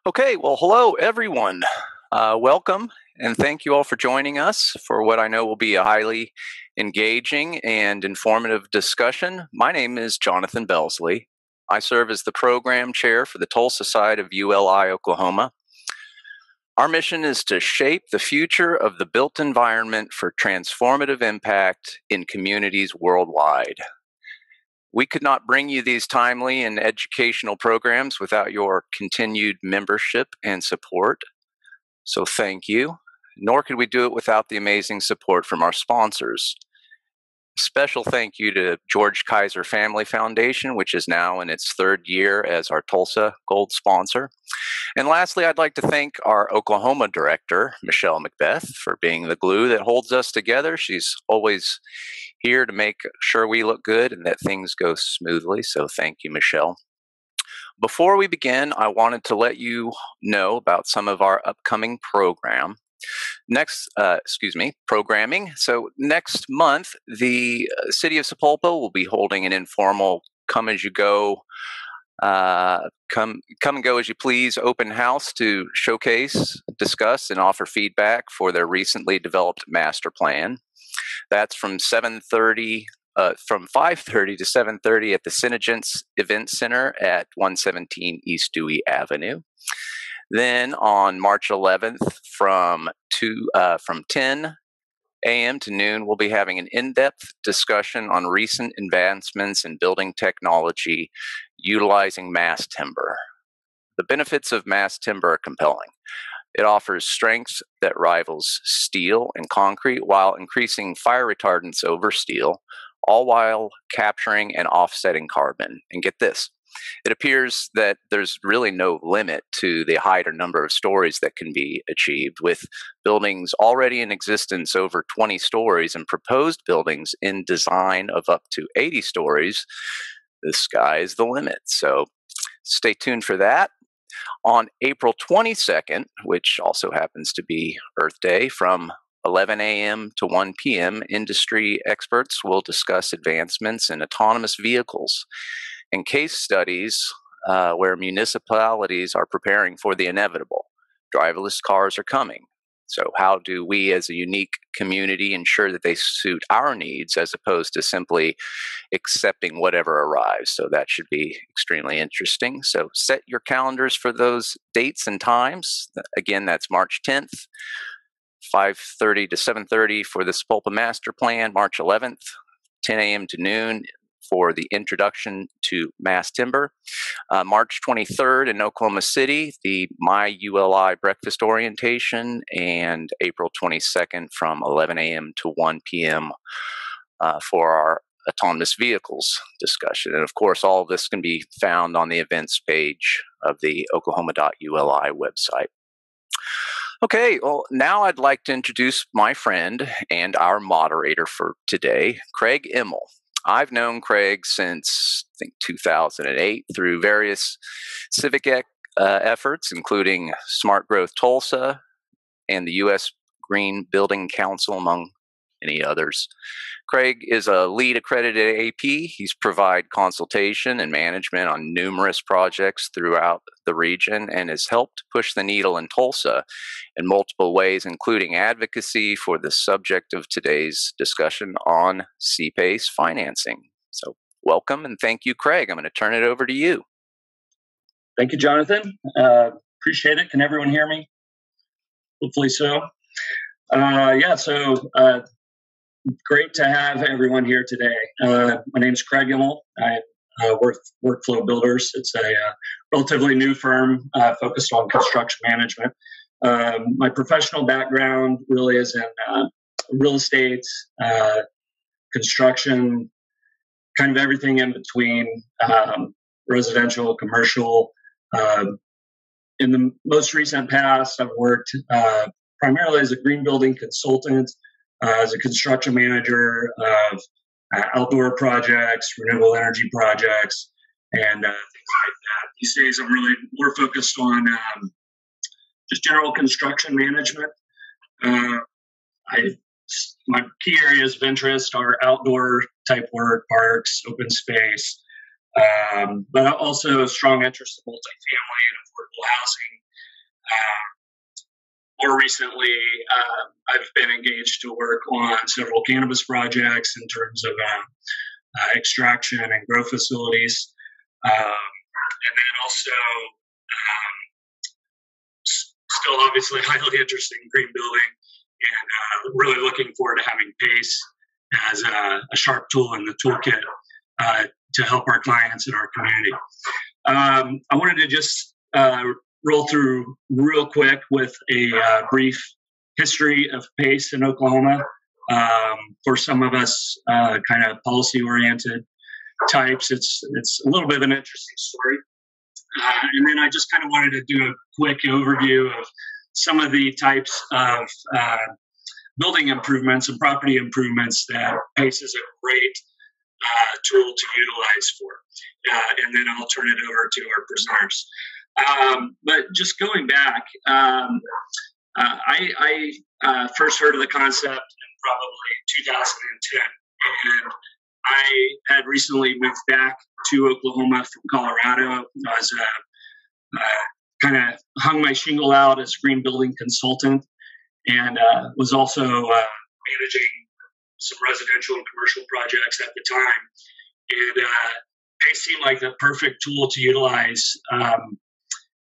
Okay, well, hello everyone. Welcome, and thank you all for joining us for what I know will be a highly engaging and informative discussion. My name is Jonathan Belsley. I serve as the program chair for the Tulsa side of ULI, Oklahoma. Our mission is to shape the future of the built environment for transformative impact in communities worldwide. We could not bring you these timely and educational programs without your continued membership and support. So thank you. Nor could we do it without the amazing support from our sponsors. Special thank you to George Kaiser Family Foundation, which is now in its third year as our Tulsa Gold sponsor. And lastly, I'd like to thank our Oklahoma director, Michelle Macbeth, for being the glue that holds us together. She's always here to make sure we look good and that things go smoothly. So thank you, Michelle. Before we begin, I wanted to let you know about some of our upcoming programming. So next month, the city of Sapulpa will be holding an informal come as you go, come and go as you please open house to showcase, discuss, and offer feedback for their recently developed master plan. That's from 5:30 to 7:30 at the Synagence Event Center at 117 East Dewey Avenue. Then on March 11th from 10 a.m. to noon, we'll be having an in-depth discussion on recent advancements in building technology utilizing mass timber. The benefits of mass timber are compelling. It offers strength that rivals steel and concrete while increasing fire retardance over steel, all while capturing and offsetting carbon. And get this, it appears that there's really no limit to the height or number of stories that can be achieved, with buildings already in existence over 20 stories and proposed buildings in design of up to 80 stories. The sky is the limit. So stay tuned for that. On April 22nd, which also happens to be Earth Day, from 11 a.m. to 1 p.m., industry experts will discuss advancements in autonomous vehicles and case studies where municipalities are preparing for the inevitable. Driverless cars are coming. So how do we as a unique community ensure that they suit our needs as opposed to simply accepting whatever arrives? So that should be extremely interesting. So set your calendars for those dates and times. Again, that's March 10th, 5:30 to 7:30 for the Sapulpa Master Plan, March 11th, 10 a.m. to noon for the introduction to mass timber. March 23rd in Oklahoma City, the My ULI breakfast orientation, and April 22nd from 11 a.m. to 1 p.m. For our autonomous vehicles discussion. And of course, all of this can be found on the events page of the oklahoma.uli website. Okay, well, now I'd like to introduce my friend and our moderator for today, Craig Immel. I've known Craig since, I think, 2008 through various civic efforts, including Smart Growth Tulsa and the U.S. Green Building Council, among many others. Craig is a LEED accredited AP. He's provided consultation and management on numerous projects throughout the region and has helped push the needle in Tulsa in multiple ways, including advocacy for the subject of today's discussion on CPACE financing. So welcome and thank you, Craig. I'm going to turn it over to you. Thank you, Jonathan. Appreciate it. Can everyone hear me? Hopefully so. Great to have everyone here today. My name is Craig Immel. I work Workflow Builders. It's a relatively new firm focused on construction management. My professional background really is in real estate, construction, kind of everything in between, residential, commercial. In the most recent past, I've worked primarily as a green building consultant, as a construction manager of outdoor projects, renewable energy projects, and things like that. These days, I'm really more focused on just general construction management. My key areas of interest are outdoor type work, parks, open space, but also a strong interest in multifamily and affordable housing. More recently, I've been engaged to work on several cannabis projects in terms of extraction and grow facilities. And then also, still obviously highly interested in green building, and really looking forward to having PACE as a sharp tool in the toolkit to help our clients in our community. I wanted to just roll through real quick with a brief history of PACE in Oklahoma. For some of us kind of policy-oriented types, it's a little bit of an interesting story. And then I just kind of wanted to do a quick overview of some of the types of building improvements and property improvements that PACE is a great tool to utilize for. And then I'll turn it over to our presenters. But just going back, I first heard of the concept in probably 2010. And I had recently moved back to Oklahoma from Colorado. I was kind of hung my shingle out as a green building consultant, and was also managing some residential and commercial projects at the time. And they seemed like the perfect tool to utilize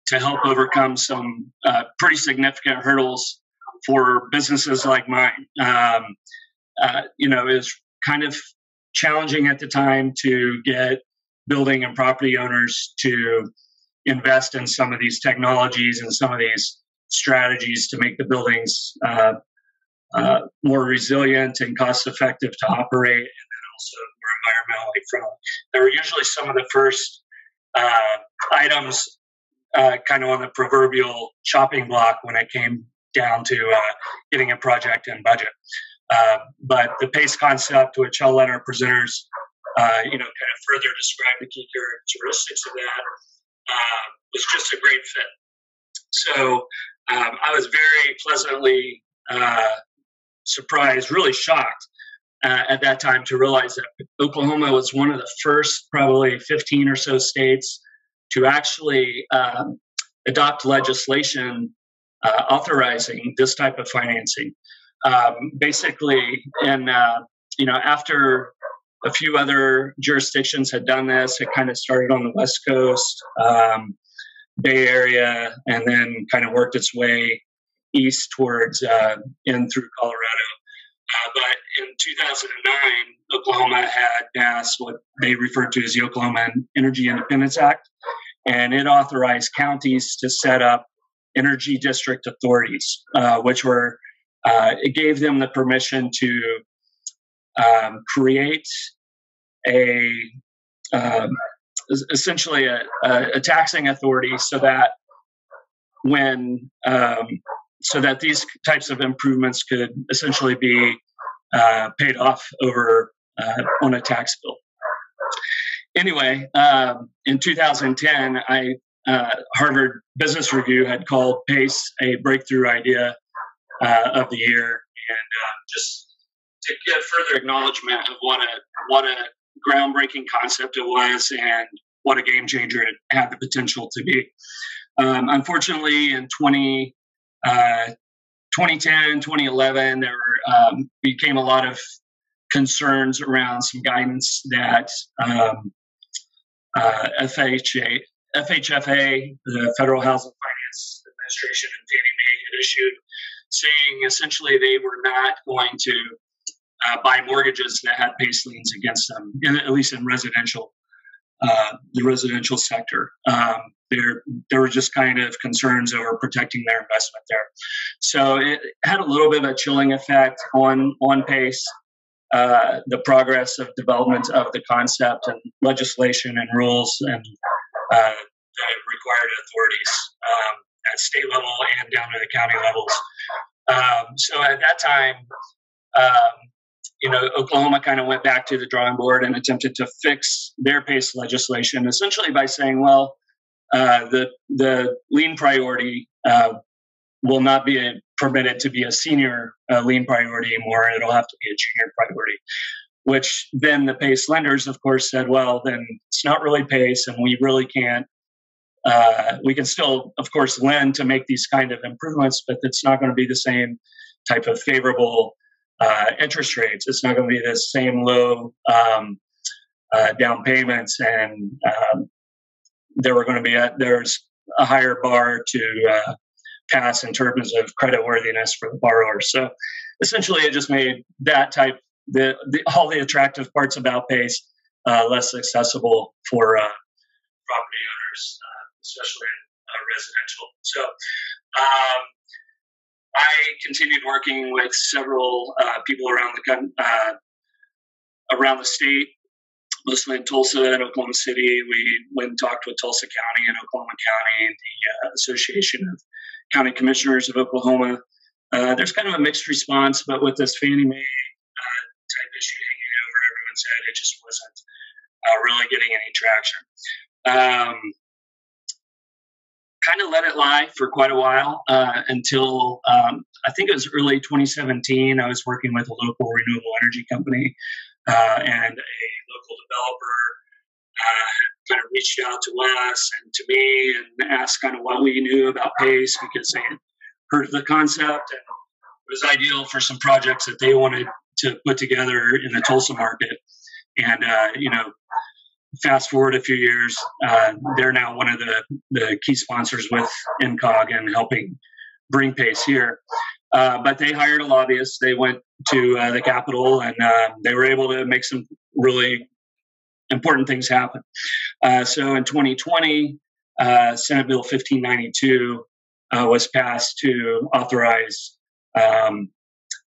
to help overcome some pretty significant hurdles for businesses like mine. It was kind of challenging at the time to get building and property owners to invest in some of these technologies and some of these strategies to make the buildings more resilient and cost effective to operate, and then also more environmentally friendly. They were usually some of the first items kind of on the proverbial chopping block when it came down to getting a project in budget. But the PACE concept, which I'll let our presenters, kind of further describe the key characteristics of that, was just a great fit. So I was very pleasantly surprised, really shocked at that time to realize that Oklahoma was one of the first, probably 15 or so states to actually adopt legislation authorizing this type of financing. Basically, and after a few other jurisdictions had done this, it kind of started on the West Coast, Bay Area, and then kind of worked its way east towards in through Colorado. But in 2009, Oklahoma had passed what they referred to as the Oklahoma Energy Independence Act, and it authorized counties to set up energy district authorities, which were it gave them the permission to create essentially a taxing authority, so that so that these types of improvements could essentially be paid off over on a tax bill. Anyway, in 2010, Harvard Business Review had called PACE a breakthrough idea of the year, and just to give further acknowledgement of what a groundbreaking concept it was and what a game changer it had the potential to be. Unfortunately, in 2010, 2011, there became a lot of concerns around some guidance that FHFA, the Federal Housing Finance Administration, and Fannie Mae had issued, saying essentially they were not going to buy mortgages that had PACE liens against them, at least in residential, the residential sector. There were just kind of concerns over protecting their investment there. So it had a little bit of a chilling effect on PACE, the progress of development of the concept and legislation and rules and the required authorities at state level and down to the county levels. So at that time, Oklahoma kind of went back to the drawing board and attempted to fix their PACE legislation, essentially by saying, well, the lien priority will not be permitted to be a senior lien priority anymore. It'll have to be a junior priority. which then the PACE lenders, of course, said, well, then it's not really PACE, and we really can't. We can still, of course, lend to make these kind of improvements, but it's not going to be the same type of favorable interest rates. It's not going to be the same low down payments, and there's a higher bar to pass in terms of creditworthiness for the borrower. So essentially, it just made that type all the attractive parts about PACE less accessible for property owners, especially residential. So I continued working with several people around the state, mostly in Tulsa and Oklahoma City. We went and talked with Tulsa County and Oklahoma County, the Association of County Commissioners of Oklahoma. There's kind of a mixed response, but with this Fannie Mae type issue hanging over everyone's head, it just wasn't really getting any traction. Kind of let it lie for quite a while until I think it was early 2017. I was working with a local renewable energy company, and a local developer kind of reached out to us and to me and asked kind of what we knew about PACE, because they had heard of the concept, and it was ideal for some projects that they wanted to put together in the Tulsa market. And fast forward a few years, they're now one of the key sponsors with NCOG and helping bring PACE here. But they hired a lobbyist. They went to the Capitol, and they were able to make some really important things happen. So in 2020, Senate Bill 1592 was passed to authorize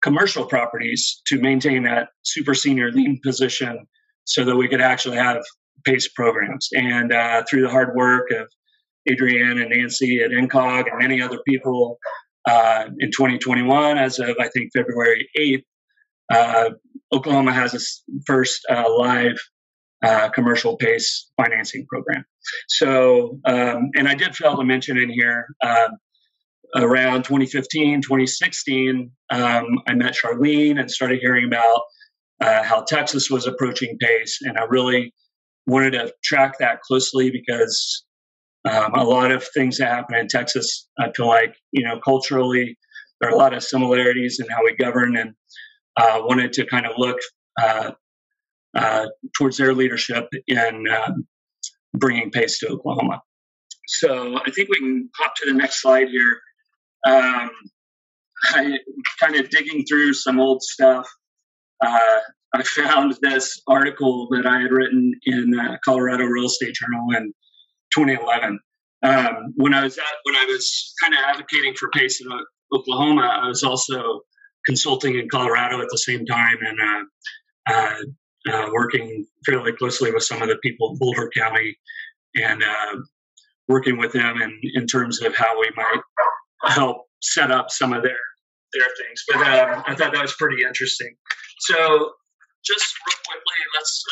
commercial properties to maintain that super senior lien position so that we could actually have PACE programs. And through the hard work of Adrienne and Nancy at NCOG and many other people, in 2021, as of, I think, February 8th, Oklahoma has its first live commercial PACE financing program. So, and I did fail to mention in here, around 2015, 2016, I met Charlene and started hearing about how Texas was approaching PACE, and I really wanted to track that closely because a lot of things that happen in Texas, I feel like, culturally, there are a lot of similarities in how we govern, and wanted to kind of look towards their leadership in bringing PACE to Oklahoma. So I think we can hop to the next slide here. I kind of digging through some old stuff. I found this article that I had written in Colorado Real Estate Journal in 2011. When I was kind of advocating for PACE in Oklahoma, I was also consulting in Colorado at the same time, and working fairly closely with some of the people in Boulder County, and working with them in terms of how we might help set up some of their things. But I thought that was pretty interesting. So just real quickly, let's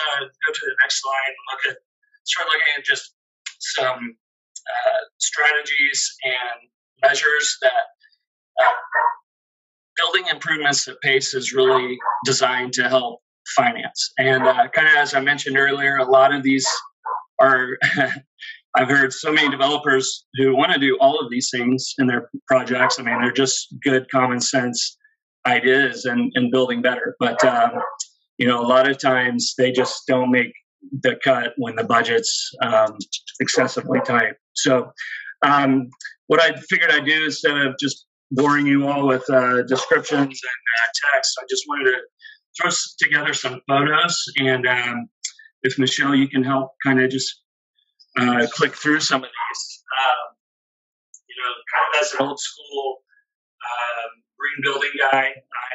go to the next slide and start looking at just some strategies and measures that building improvements that PACE is really designed to help finance. And kind of as I mentioned earlier, a lot of these are I've heard so many developers who want to do all of these things in their projects. I mean, they're just good common sense ideas and building better. But, a lot of times they just don't make the cut when the budget's excessively tight. So what I figured I'd do, instead of just boring you all with descriptions and text, I just wanted to throw together some photos. And if Michelle, you can help kind of just click through some of these. Kind of as an old school green building guy, I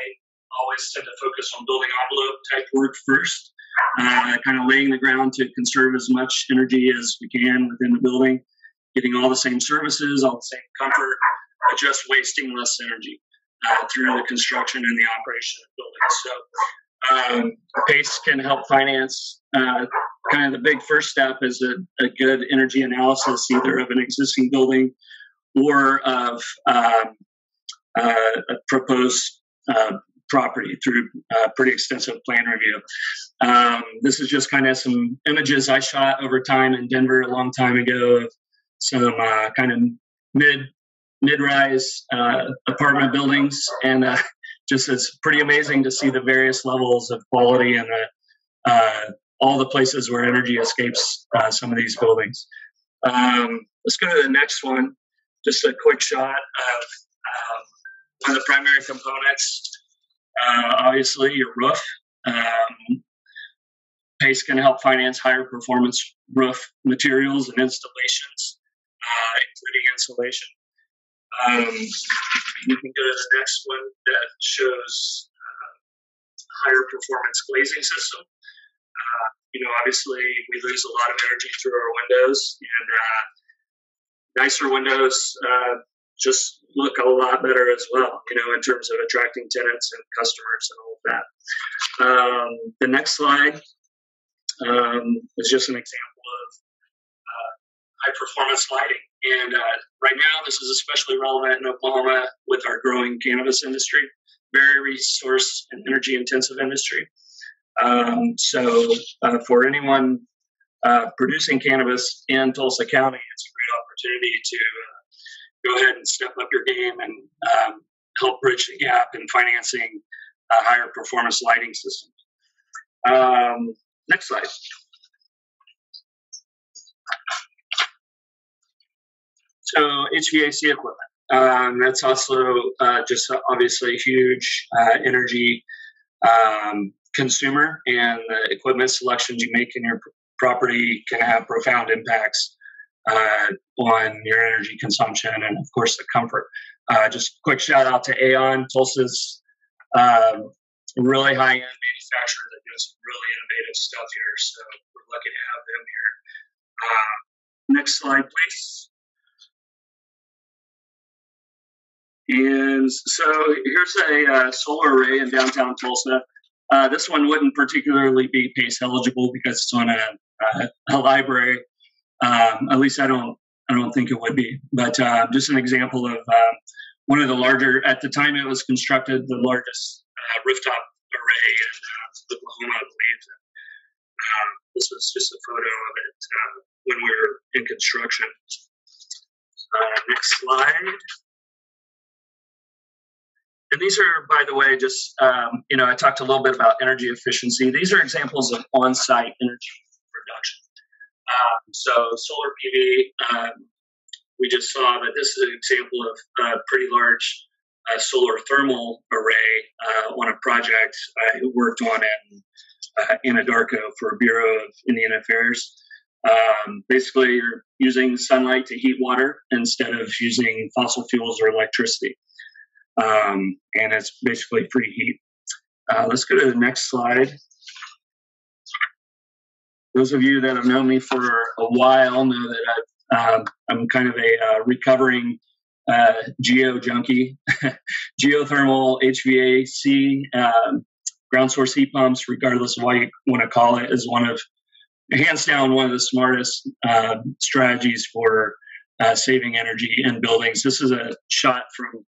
always tend to focus on building envelope type work first, kind of laying the ground to conserve as much energy as we can within the building, getting all the same services, all the same comfort, but just wasting less energy through the construction and the operation of buildings. So PACE can help finance. Kind of the big first step is a good energy analysis, either of an existing building or of a proposed property through pretty extensive plan review. This is just kind of some images I shot over time in Denver a long time ago of some kind of mid-rise apartment buildings, and just it's pretty amazing to see the various levels of quality and all the places where energy escapes some of these buildings. Let's go to the next one. Just a quick shot of one of the primary components. Obviously, your roof. PACE can help finance higher performance roof materials and installations, including insulation. You can go to the next one that shows higher performance glazing system. Obviously, we lose a lot of energy through our windows, and nicer windows just look a lot better as well, in terms of attracting tenants and customers and all of that. The next slide is just an example of high performance lighting. And right now, this is especially relevant in Oklahoma with our growing cannabis industry, very resource and energy intensive industry. So for anyone producing cannabis in Tulsa County, it's a great opportunity to go ahead and step up your game and help bridge the gap in financing higher performance lighting systems. Next slide. So HVAC equipment. That's also just obviously a huge energy consumer, and the equipment selections you make in your property can have profound impacts on your energy consumption and, of course, the comfort. Just quick shout out to Aon. Tulsa's really high-end manufacturer that does really innovative stuff here, so we're lucky to have them here. Next slide, please. And so here's a solar array in downtown Tulsa. This one wouldn't particularly be PACE eligible because it's on a library. At least I don't think it would be. But just an example of one of the larger, at the time it was constructed, the largest rooftop array in Oklahoma, I believe. This was just a photo of it when we were in construction. Next slide. And these are, by the way, just, I talked a little bit about energy efficiency. These are examples of on-site energy production. So solar PV, we just saw that this is an example of a pretty large solar thermal array on a project I worked on in Anadarko for Bureau of Indian Affairs. Basically, you're using sunlight to heat water instead of using fossil fuels or electricity. And it's basically free heat. Let's go to the next slide. Those of you that have known me for a while know that I'm kind of a recovering geo junkie. Geothermal HVAC, ground source heat pumps, regardless of what you want to call it, is hands down one of the smartest strategies for saving energy in buildings. This is a shot from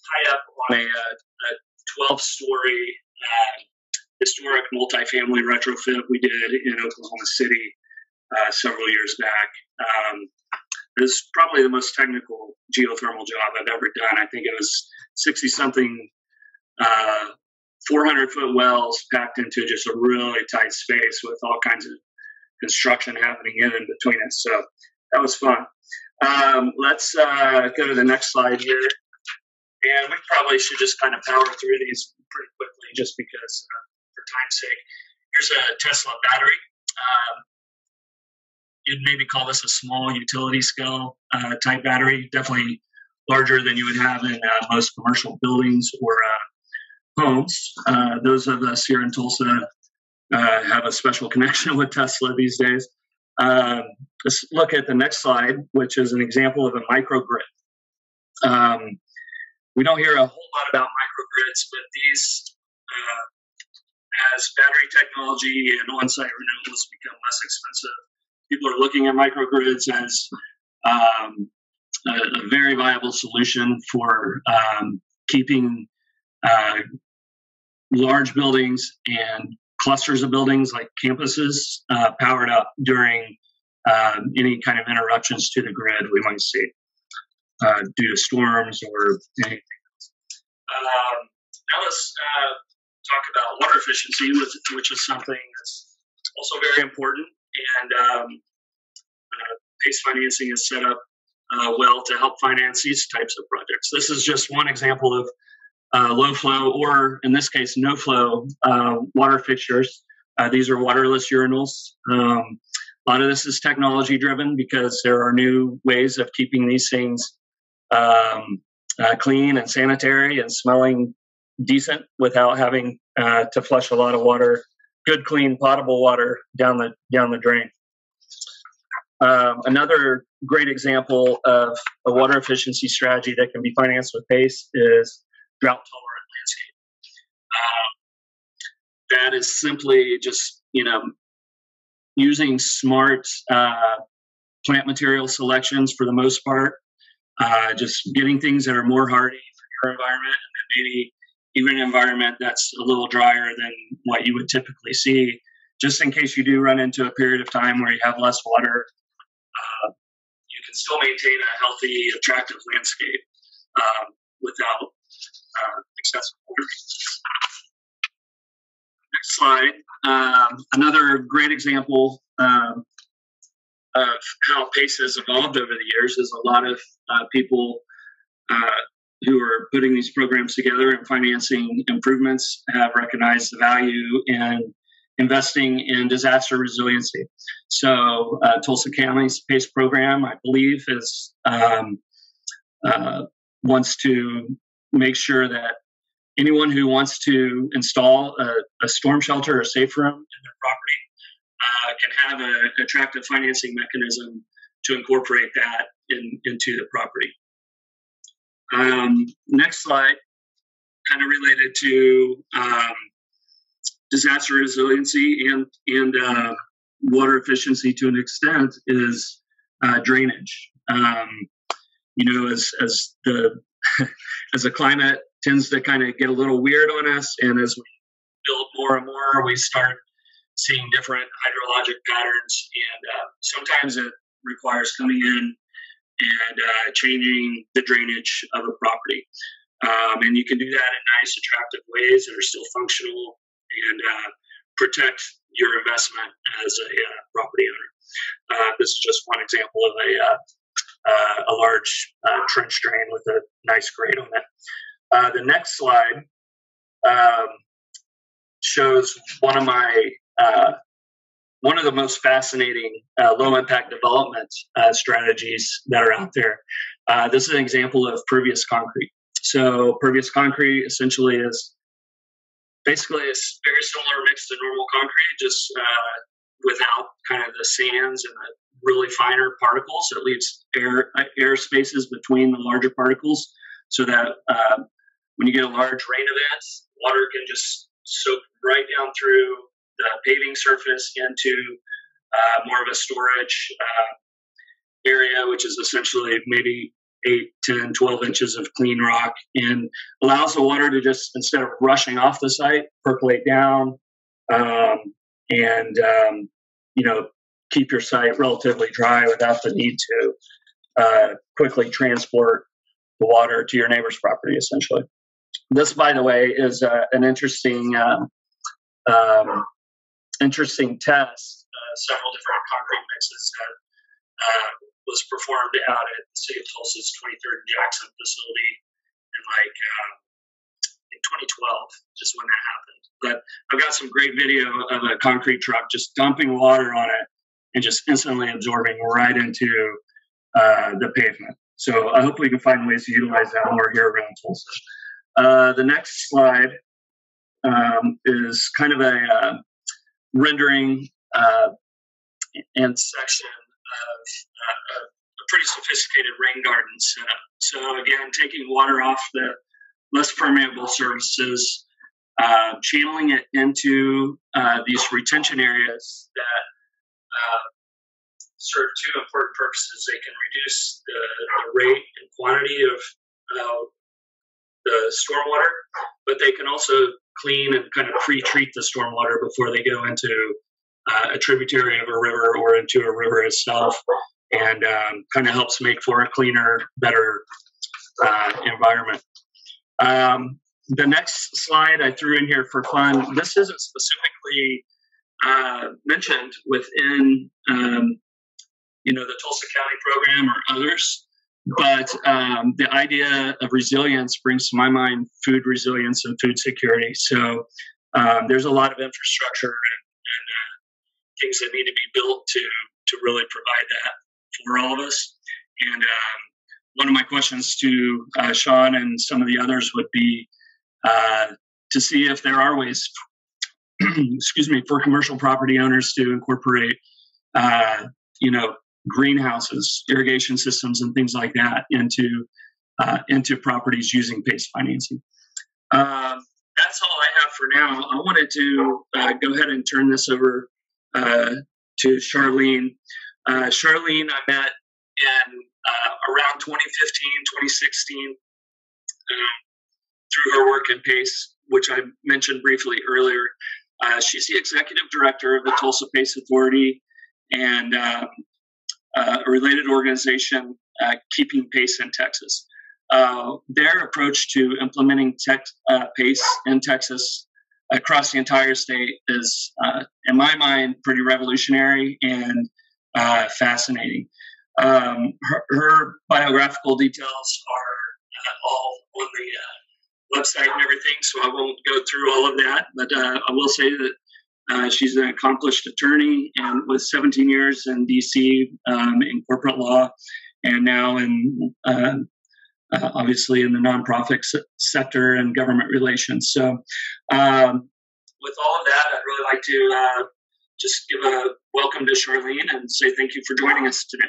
high up on a 12-story historic multifamily retrofit we did in Oklahoma City several years back. This is probably the most technical geothermal job I've ever done. I think it was 60-something 400-foot wells packed into just a really tight space with all kinds of construction happening in between it. So that was fun. Let's go to the next slide here. And we probably should just kind of power through these pretty quickly just because for time's sake. Here's a Tesla battery. You'd maybe call this a small utility scale type battery, definitely larger than you would have in most commercial buildings or homes. Those of us here in Tulsa have a special connection with Tesla these days. Let's look at the next slide, which is an example of a microgrid. We don't hear a whole lot about microgrids, but these, as battery technology and on-site renewables become less expensive, people are looking at microgrids as a very viable solution for keeping large buildings and clusters of buildings like campuses powered up during any kind of interruptions to the grid we might see due to storms or anything else. Now let's talk about water efficiency, which is something that's also very important. And PACE financing is set up well to help finance these types of projects. This is just one example of low flow, or in this case, no flow water fixtures. These are waterless urinals. A lot of this is technology driven because there are new ways of keeping these things clean and sanitary and smelling decent without having to flush a lot of water, good, clean, potable water down the drain. Another great example of a water efficiency strategy that can be financed with PACE is drought tolerant landscape. That is simply just, using smart plant material selections for the most part, just getting things that are more hardy for your environment, and then maybe even an environment that's a little drier than what you would typically see, just in case you do run into a period of time where you have less water. You can still maintain a healthy, attractive landscape without excessive water. Next slide. Another great example of how PACE has evolved over the years is a lot of people who are putting these programs together and financing improvements have recognized the value in investing in disaster resiliency. So Tulsa County's PACE program, I believe, is wants to make sure that anyone who wants to install a storm shelter or safe room in their property can have an attractive financing mechanism to incorporate that into the property. Next slide, kind of related to disaster resiliency and water efficiency to an extent, is drainage. As the climate tends to kind of get a little weird on us, and as we build more and more, we start seeing different hydrologic patterns, and sometimes it requires coming in and changing the drainage of a property. And you can do that in nice, attractive ways that are still functional and protect your investment as a property owner. This is just one example of a large trench drain with a nice grate on it. The next slide shows one of the most fascinating low-impact development strategies that are out there. This is an example of pervious concrete. So pervious concrete essentially is basically a very similar mix to normal concrete, just without kind of the sands and the really finer particles. It leaves air spaces between the larger particles so that when you get a large rain event, water can just soak right down through the paving surface into more of a storage area, which is essentially maybe 8, 10, 12 inches of clean rock, and allows the water to just, instead of rushing off the site, percolate down and keep your site relatively dry without the need to quickly transport the water to your neighbor's property, essentially. This, by the way, is an interesting test. Several different concrete mixes that was performed out at the City of Tulsa's 23rd Jackson facility in in 2012, just when that happened. But I've got some great video of a concrete truck just dumping water on it and just instantly absorbing right into the pavement. So I hope we can find ways to utilize that more here around Tulsa. The next slide is kind of a rendering and section of a pretty sophisticated rain garden setup. So again, taking water off the less permeable surfaces, channeling it into these retention areas that serve two important purposes. They can reduce the rate and quantity of the stormwater, but they can also clean and kind of pre-treat the stormwater before they go into a tributary of a river or into a river itself, and kind of helps make for a cleaner, better environment. The next slide I threw in here for fun. This isn't specifically mentioned within the Tulsa County program or others, but the idea of resilience brings to my mind food resilience and food security. So there's a lot of infrastructure and things that need to be built to really provide that for all of us. And one of my questions to Sean and some of the others would be to see if there are ways, excuse me, for commercial property owners to incorporate, greenhouses, irrigation systems, and things like that into properties using PACE financing. That's all I have for now. I wanted to go ahead and turn this over to Charlene. Charlene, I met in around 2015, 2016 through her work in PACE, which I mentioned briefly earlier. She's the executive director of the Tulsa PACE Authority and a related organization, Keeping PACE in Texas. Their approach to implementing PACE in Texas across the entire state is, in my mind, pretty revolutionary and fascinating. Her biographical details are all on the website and everything, so I won't go through all of that, but I will say that she's an accomplished attorney and with 17 years in D.C. In corporate law, and now in obviously in the nonprofit sector and government relations. So with all of that, I'd really like to just give a welcome to Charlene and say thank you for joining us today.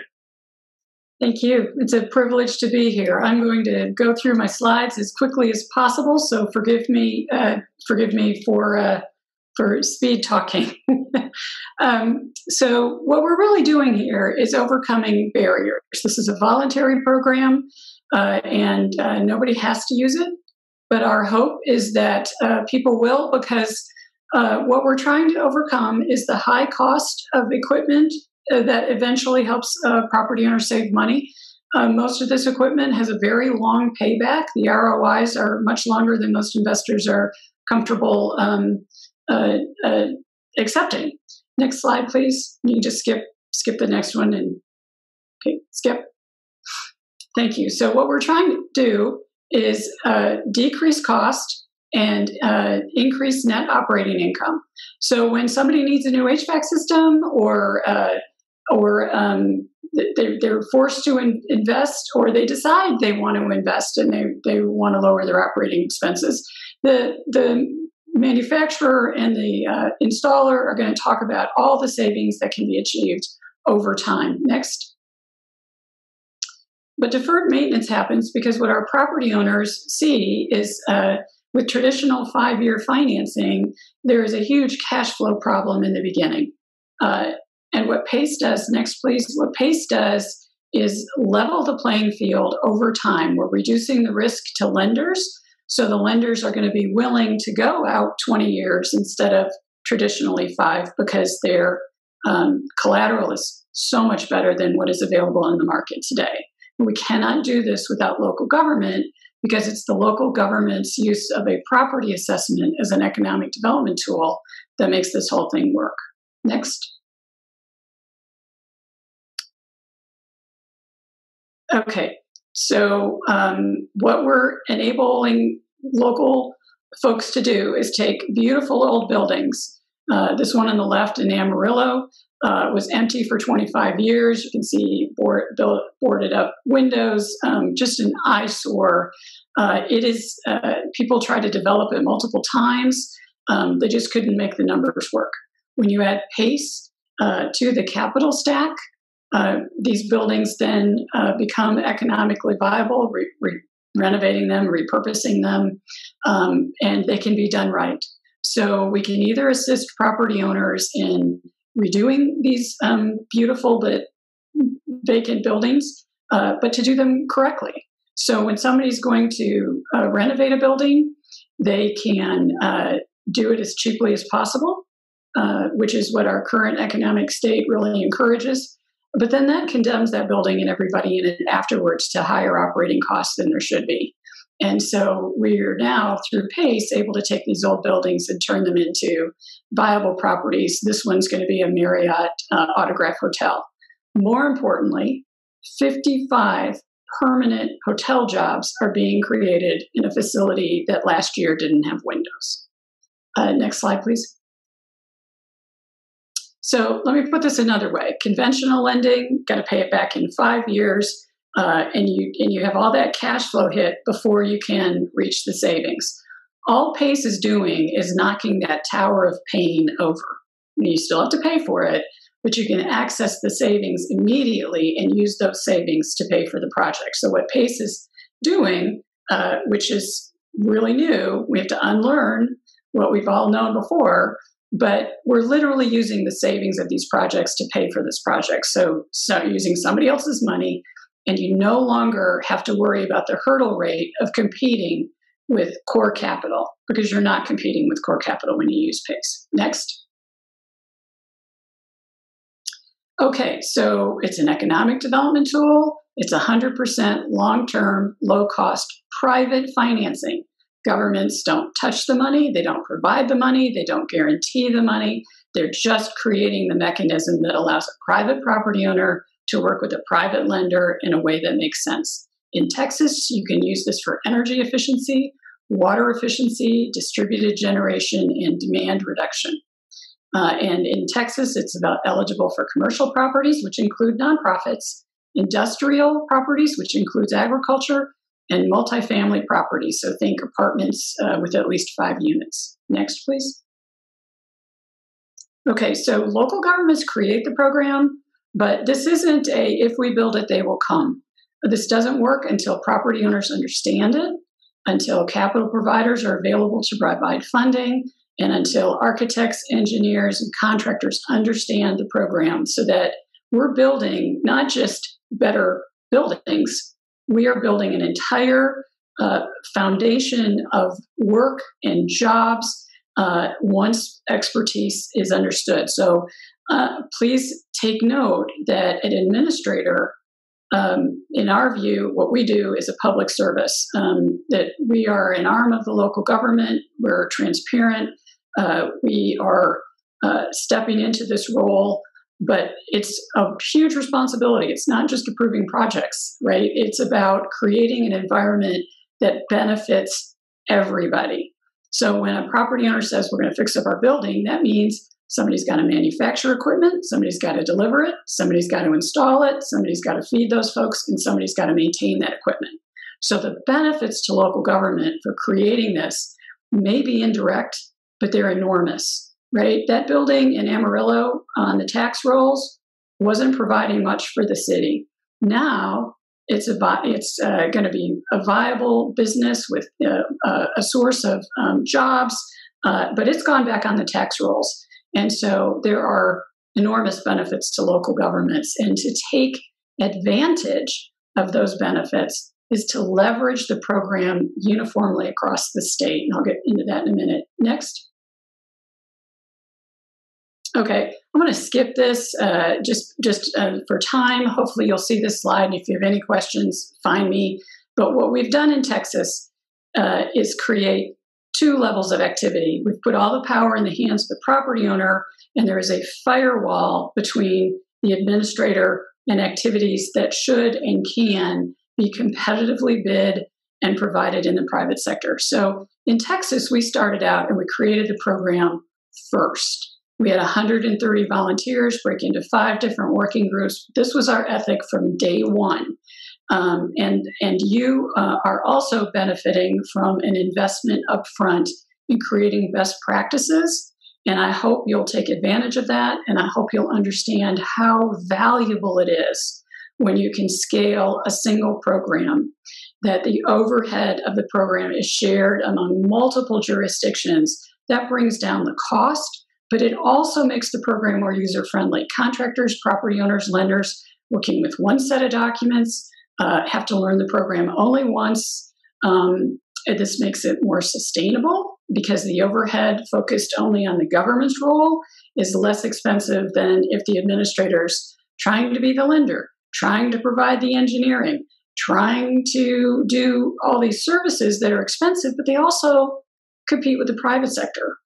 Thank you. It's a privilege to be here. I'm going to go through my slides as quickly as possible, so forgive me for speed talking. So what we're really doing here is overcoming barriers. This is a voluntary program, and nobody has to use it. But our hope is that people will, because what we're trying to overcome is the high cost of equipment that eventually helps property owners save money. Most of this equipment has a very long payback. The ROIs are much longer than most investors are comfortable accepting. Next slide, please. You can just skip the next one and skip. Thank you. So what we're trying to do is decrease cost and increase net operating income. So when somebody needs a new HVAC system or they're forced to invest, or they decide they want to invest and they want to lower their operating expenses, the manufacturer and the installer are going to talk about all the savings that can be achieved over time. Next. But deferred maintenance happens because what our property owners see is with traditional 5-year financing, there is a huge cash flow problem in the beginning. And what PACE does, next please, what PACE does is level the playing field over time. We're reducing the risk to lenders, so the lenders are going to be willing to go out 20 years instead of traditionally 5, because their collateral is so much better than what is available in the market today. We cannot do this without local government, because it's the local government's use of a property assessment as an economic development tool that makes this whole thing work. Next. Okay, so what we're enabling local folks to do is take beautiful old buildings. This one on the left in Amarillo was empty for 25 years. You can see boarded up windows, just an eyesore. It is, people tried to develop it multiple times. They just couldn't make the numbers work. When you add PACE to the capital stack, these buildings then become economically viable, renovating them, repurposing them, and they can be done right. So we can either assist property owners in redoing these beautiful but vacant buildings, but to do them correctly. So when somebody's going to renovate a building, they can do it as cheaply as possible, which is what our current economic state really encourages. But then that condemns that building and everybody in it afterwards to higher operating costs than there should be. And so we're now, through PACE, able to take these old buildings and turn them into viable properties. This one's going to be a Marriott Autograph Hotel. More importantly, 55 permanent hotel jobs are being created in a facility that last year didn't have windows. Next slide, please. So let me put this another way. Conventional lending, got to pay it back in 5 years. And you have all that cash flow hit before you can reach the savings. All PACE is doing is knocking that tower of pain over. I mean, you still have to pay for it, but you can access the savings immediately and use those savings to pay for the project. So what PACE is doing, which is really new, we have to unlearn what we've all known before, but we're literally using the savings of these projects to pay for this project. So using somebody else's money, and you no longer have to worry about the hurdle rate of competing with core capital, because you're not competing with core capital when you use PACE. Next. Okay, so it's an economic development tool. It's 100% long-term, low-cost private financing. Governments don't touch the money. They don't provide the money. They don't guarantee the money. They're just creating the mechanism that allows a private property owner to work with a private lender in a way that makes sense. In Texas, you can use this for energy efficiency, water efficiency, distributed generation, and demand reduction. And in Texas, it's about eligible for commercial properties, which include nonprofits, industrial properties, which includes agriculture, and multifamily properties. So think apartments with at least 5 units. Next, please. Okay, so local governments create the program, but this isn't a, if we build it, they will come. This doesn't work until property owners understand it, until capital providers are available to provide funding, and until architects, engineers, and contractors understand the program, so that we're building not just better buildings, we are building an entire foundation of work and jobs once expertise is understood. So please take note that an administrator, in our view, what we do is a public service, that we are an arm of the local government, we're transparent, we are stepping into this role, but it's a huge responsibility. It's not just approving projects, right? It's about creating an environment that benefits everybody. So when a property owner says we're going to fix up our building, that means somebody's got to manufacture equipment, somebody's got to deliver it, somebody's got to install it, somebody's got to feed those folks, and somebody's got to maintain that equipment. So the benefits to local government for creating this may be indirect, but they're enormous, right? That building in Amarillo on the tax rolls wasn't providing much for the city. Now it's going to be a viable business with a source of jobs, but it's gone back on the tax rolls. And so there are enormous benefits to local governments. And to take advantage of those benefits is to leverage the program uniformly across the state. And I'll get into that in a minute. Next. Okay, I'm going to skip this just for time. Hopefully you'll see this slide. And if you have any questions, find me. But what we've done in Texas is create 2 levels of activity. We've put all the power in the hands of the property owner, and there is a firewall between the administrator and activities that should and can be competitively bid and provided in the private sector. So in Texas, we started out and we created the program first. We had 130 volunteers break into 5 different working groups. This was our ethic from day one. And you are also benefiting from an investment upfront in creating best practices. And I hope you'll take advantage of that. And I hope you'll understand how valuable it is when you can scale a single program, that the overhead of the program is shared among multiple jurisdictions. That brings down the cost, but it also makes the program more user-friendly. Contractors, property owners, lenders working with one set of documents have to learn the program only once, this makes it more sustainable because the overhead focused only on the government's role is less expensive than if the administrator's trying to be the lender, trying to provide the engineering, trying to do all these services that are expensive, but they also compete with the private sector.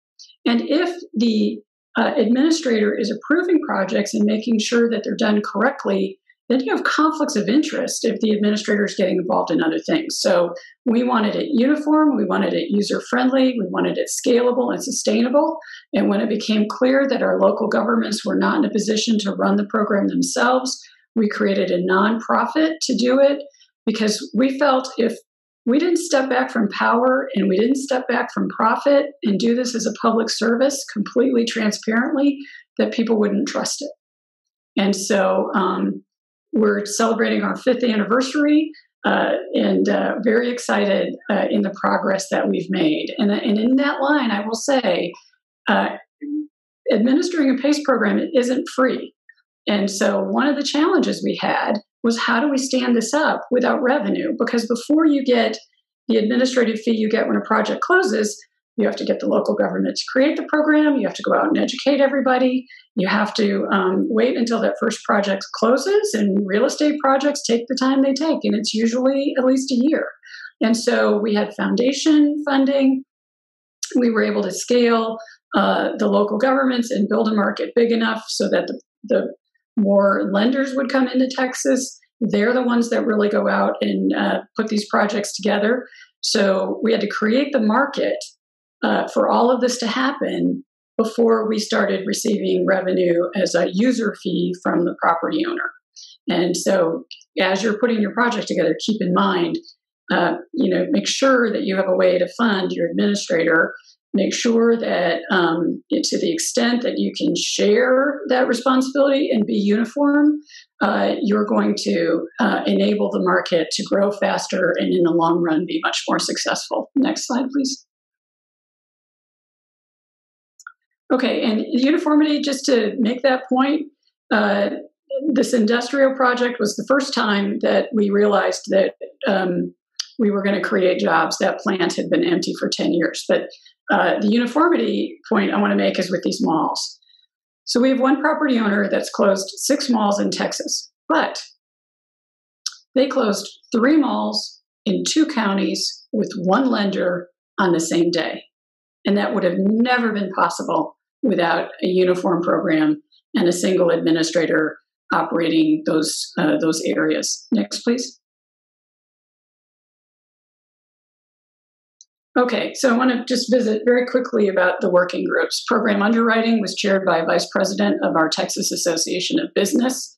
And if the administrator is approving projects and making sure that they're done correctly, then you have conflicts of interest if the administrator is getting involved in other things. So we wanted it uniform, we wanted it user-friendly, we wanted it scalable and sustainable. And when it became clear that our local governments were not in a position to run the program themselves, we created a nonprofit to do it because we felt if we didn't step back from power and we didn't step back from profit and do this as a public service completely transparently, that people wouldn't trust it. And so we're celebrating our 5th anniversary and very excited in the progress that we've made. And in that line, I will say, administering a PACE program isn't free. And so one of the challenges we had was how do we stand this up without revenue? Because before you get the administrative fee you get when a project closes, you have to get the local government to create the program. You have to go out and educate everybody. You have to wait until that first project closes, and real estate projects take the time they take, and it's usually at least a year. And so we had foundation funding. We were able to scale the local governments and build a market big enough so that the more lenders would come into Texas. They're the ones that really go out and put these projects together. So we had to create the market for all of this to happen before we started receiving revenue as a user fee from the property owner. And so as you're putting your project together, keep in mind, make sure that you have a way to fund your administrator. Make sure that to the extent that you can share that responsibility and be uniform, you're going to enable the market to grow faster and in the long run be much more successful. Next slide, please. Okay, and uniformity, just to make that point, this industrial project was the first time that we realized that we were going to create jobs. That plant had been empty for 10 years. But the uniformity point I want to make is with these malls. So we have one property owner that's closed 6 malls in Texas, but they closed 3 malls in 2 counties with 1 lender on the same day. And that would have never been possible without a uniform program and a single administrator operating those areas. Next, please. Okay, so I want to just visit very quickly about the working groups. Program underwriting was chaired by a vice president of our Texas Association of Business.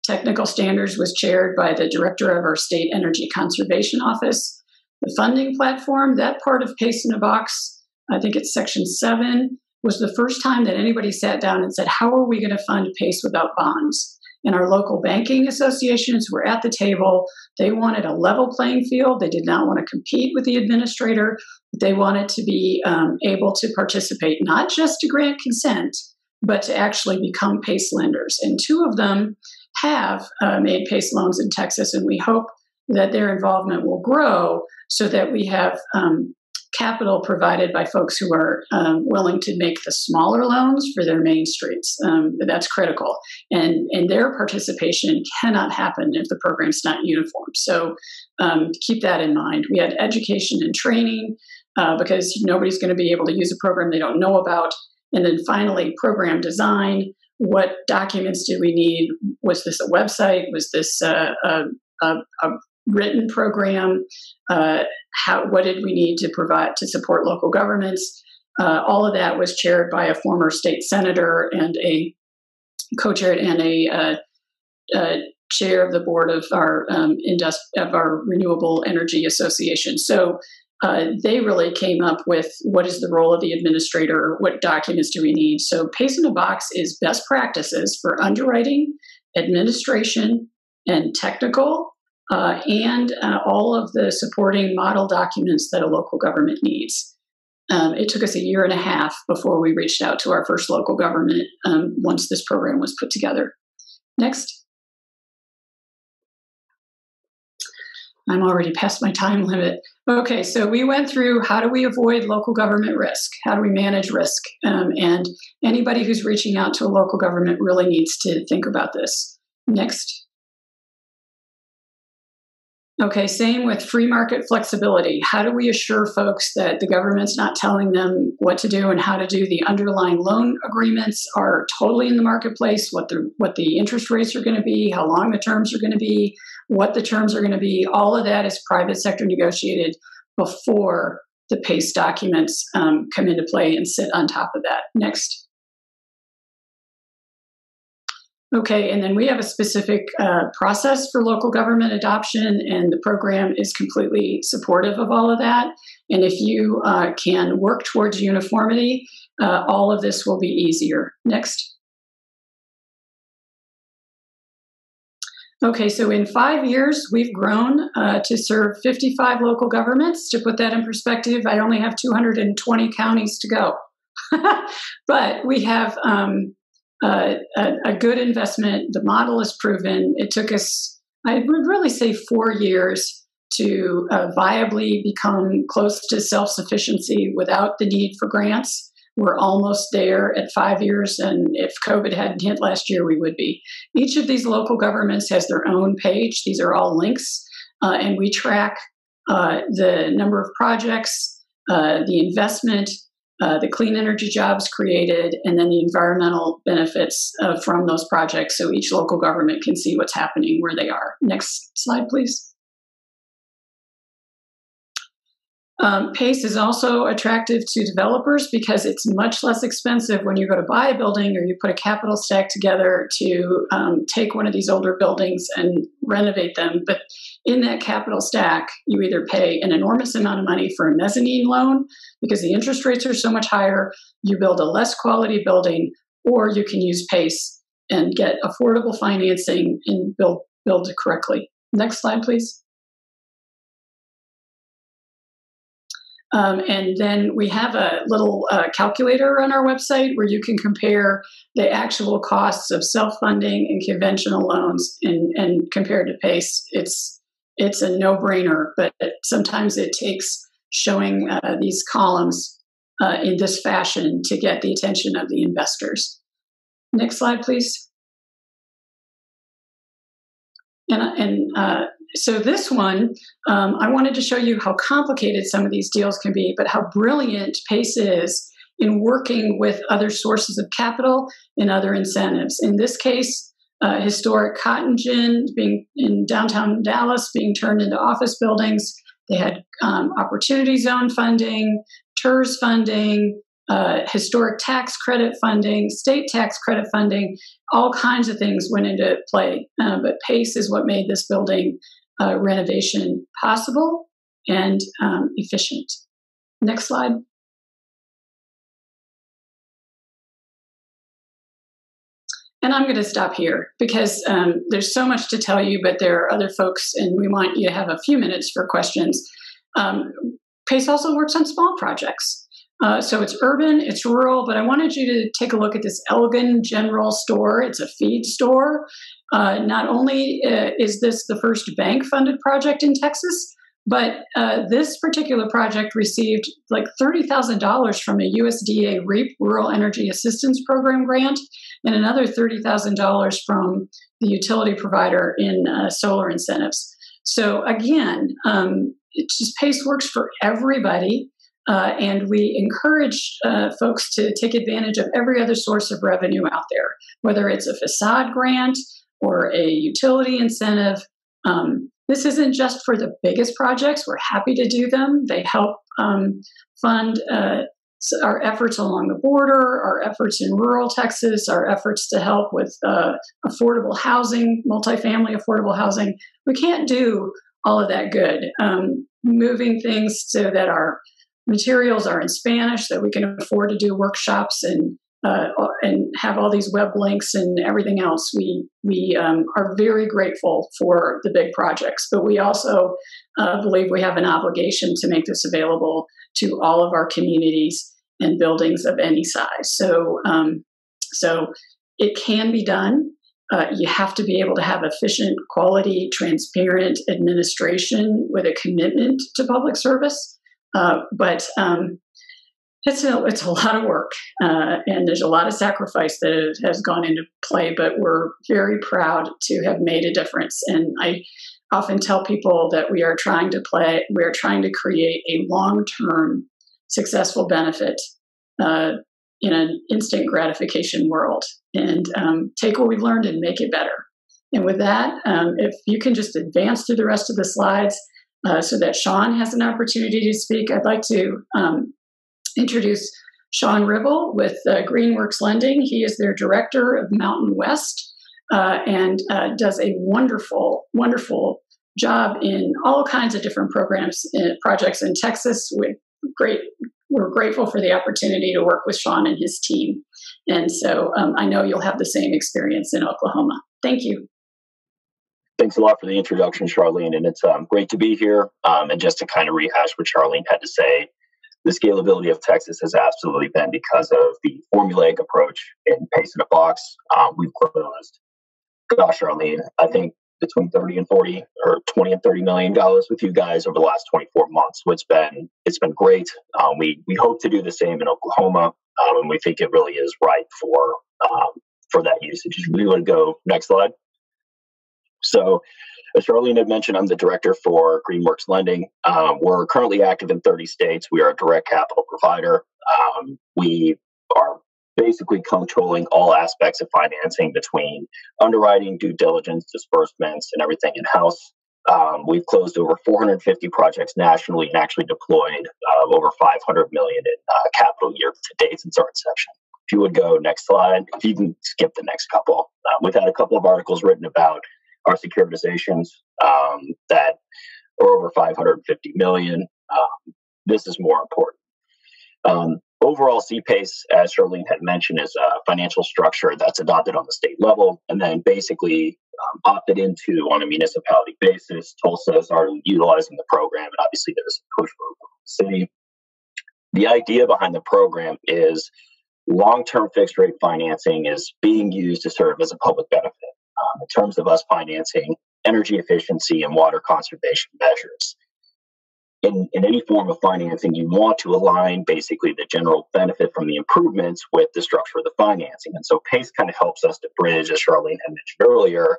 Technical standards was chaired by the director of our state energy conservation office. The funding platform, that part of PACE in a Box, I think it's section 7, was the first time that anybody sat down and said, how are we going to fund PACE without bonds? And our local banking associations were at the table. They wanted a level playing field. They did not want to compete with the administrator. They wanted to be able to participate, not just to grant consent, but to actually become PACE lenders. And 2 of them have made PACE loans in Texas, and we hope that their involvement will grow so that we have capital provided by folks who are willing to make the smaller loans for their main streets. That's critical. And their participation cannot happen if the program's not uniform. So keep that in mind. We had education and training because nobody's going to be able to use a program they don't know about. And then finally, program design. What documents do we need? Was this a website? Was this a written program? What did we need to provide to support local governments? All of that was chaired by a former state senator and a co-chaired and a chair of the board of our Renewable Energy Association. So they really came up with what is the role of the administrator, what documents do we need. So PACE in a Box is best practices for underwriting, administration, and technical, and all of the supporting model documents that a local government needs. It took us 1.5 years before we reached out to our first local government once this program was put together. Next. I'm already past my time limit. Okay, so we went through how do we avoid local government risk? How do we manage risk? And anybody who's reaching out to a local government really needs to think about this. Next. Okay, same with free market flexibility. How do we assure folks that the government's not telling them what to do and how to do? The underlying loan agreements are totally in the marketplace, what the interest rates are going to be, how long the terms are going to be, what the terms are going to be. All of that is private sector negotiated before the PACE documents come into play and sit on top of that. Next. Okay, and then we have a specific process for local government adoption, and the program is completely supportive of all of that. And if you can work towards uniformity, all of this will be easier. Next. Okay, so in 5 years, we've grown to serve 55 local governments. To put that in perspective, I only have 220 counties to go. But we have a good investment. The model is proven. It took us, I would really say, 4 years to viably become close to self-sufficiency without the need for grants. We're almost there at 5 years, and if COVID hadn't hit last year, we would be. Each of these local governments has their own page. These are all links, and we track the number of projects, the investment, the clean energy jobs created, and then the environmental benefits from those projects, so each local government can see what's happening where they are. Next slide, please. PACE is also attractive to developers because it's much less expensive when you go to buy a building or you put a capital stack together to take one of these older buildings and renovate them. But in that capital stack, you either pay an enormous amount of money for a mezzanine loan because the interest rates are so much higher, you build a less quality building, or you can use PACE and get affordable financing and build it correctly. Next slide, please. And then we have a little calculator on our website where you can compare the actual costs of self-funding and conventional loans and compare to PACE. It's a no-brainer, but sometimes it takes showing these columns in this fashion to get the attention of the investors. Next slide, please. So this one, I wanted to show you how complicated some of these deals can be, but how brilliant PACE is in working with other sources of capital and other incentives. In this case, historic cotton gin being in downtown Dallas being turned into office buildings. They had opportunity zone funding, TERS funding, historic tax credit funding, state tax credit funding, all kinds of things went into play. But PACE is what made this building renovation possible and efficient. Next slide. And I'm going to stop here because there's so much to tell you, but there are other folks, and we want you to have a few minutes for questions. PACE also works on small projects. So it's urban, it's rural, but I wanted you to take a look at this Elgin General Store. It's a feed store. Not only is this the first bank-funded project in Texas, but this particular project received like $30,000 from a USDA REAP Rural Energy Assistance Program grant and another $30,000 from the utility provider in solar incentives. So again, PACE works for everybody. And we encourage folks to take advantage of every other source of revenue out there, whether it's a facade grant or a utility incentive. This isn't just for the biggest projects. We're happy to do them. They help fund our efforts along the border, our efforts in rural Texas, our efforts to help with affordable housing, multifamily affordable housing. We can't do all of that good. Moving things so that our materials are in Spanish, that we can afford to do workshops and have all these web links and everything else. We are very grateful for the big projects, but we also believe we have an obligation to make this available to all of our communities and buildings of any size. So it can be done. You have to be able to have efficient, quality, transparent administration with a commitment to public service. But it's a lot of work, and there's a lot of sacrifice that has gone into play. But we're very proud to have made a difference. And I often tell people that we are trying to create a long-term successful benefit in an instant gratification world, and take what we've learned and make it better. And with that, if you can just advance through the rest of the slides so that Sean has an opportunity to speak, I'd like to introduce Sean Ribble with Greenworks Lending. He is their director of Mountain West and does a wonderful, wonderful job in all kinds of different programs and projects in Texas. We're grateful for the opportunity to work with Sean and his team. And so I know you'll have the same experience in Oklahoma. Thank you. Thanks a lot for the introduction, Charlene. And it's great to be here. And just to kind of rehash what Charlene had to say, the scalability of Texas has absolutely been because of the formulaic approach in PACE in a box. We've closed, gosh, Charlene, I think between 30 and 40 or 20 and $30 million with you guys over the last 24 months. So it's been great. We hope to do the same in Oklahoma, and we think it really is ripe for that usage. We would go next slide. So as Charlene had mentioned, I'm the director for Greenworks Lending. We're currently active in 30 states. We are a direct capital provider. We are basically controlling all aspects of financing between underwriting, due diligence, disbursements, and everything in-house. We've closed over 450 projects nationally and actually deployed over $500 million in capital year to date since our inception. If you would go next slide, if you can skip the next couple. We've had a couple of articles written about our securitizations that are over $550 million. This is more important. Overall, CPACE, as Charlene had mentioned, is a financial structure that's adopted on the state level and then basically opted into on a municipality basis. Tulsa's are utilizing the program, and obviously there's a push for the city. The idea behind the program is long-term fixed-rate financing is being used to serve as a public benefit in terms of us financing energy efficiency and water conservation measures. In any form of financing, you want to align basically the general benefit from the improvements with the structure of the financing. And so PACE kind of helps us to bridge, as Charlene had mentioned earlier,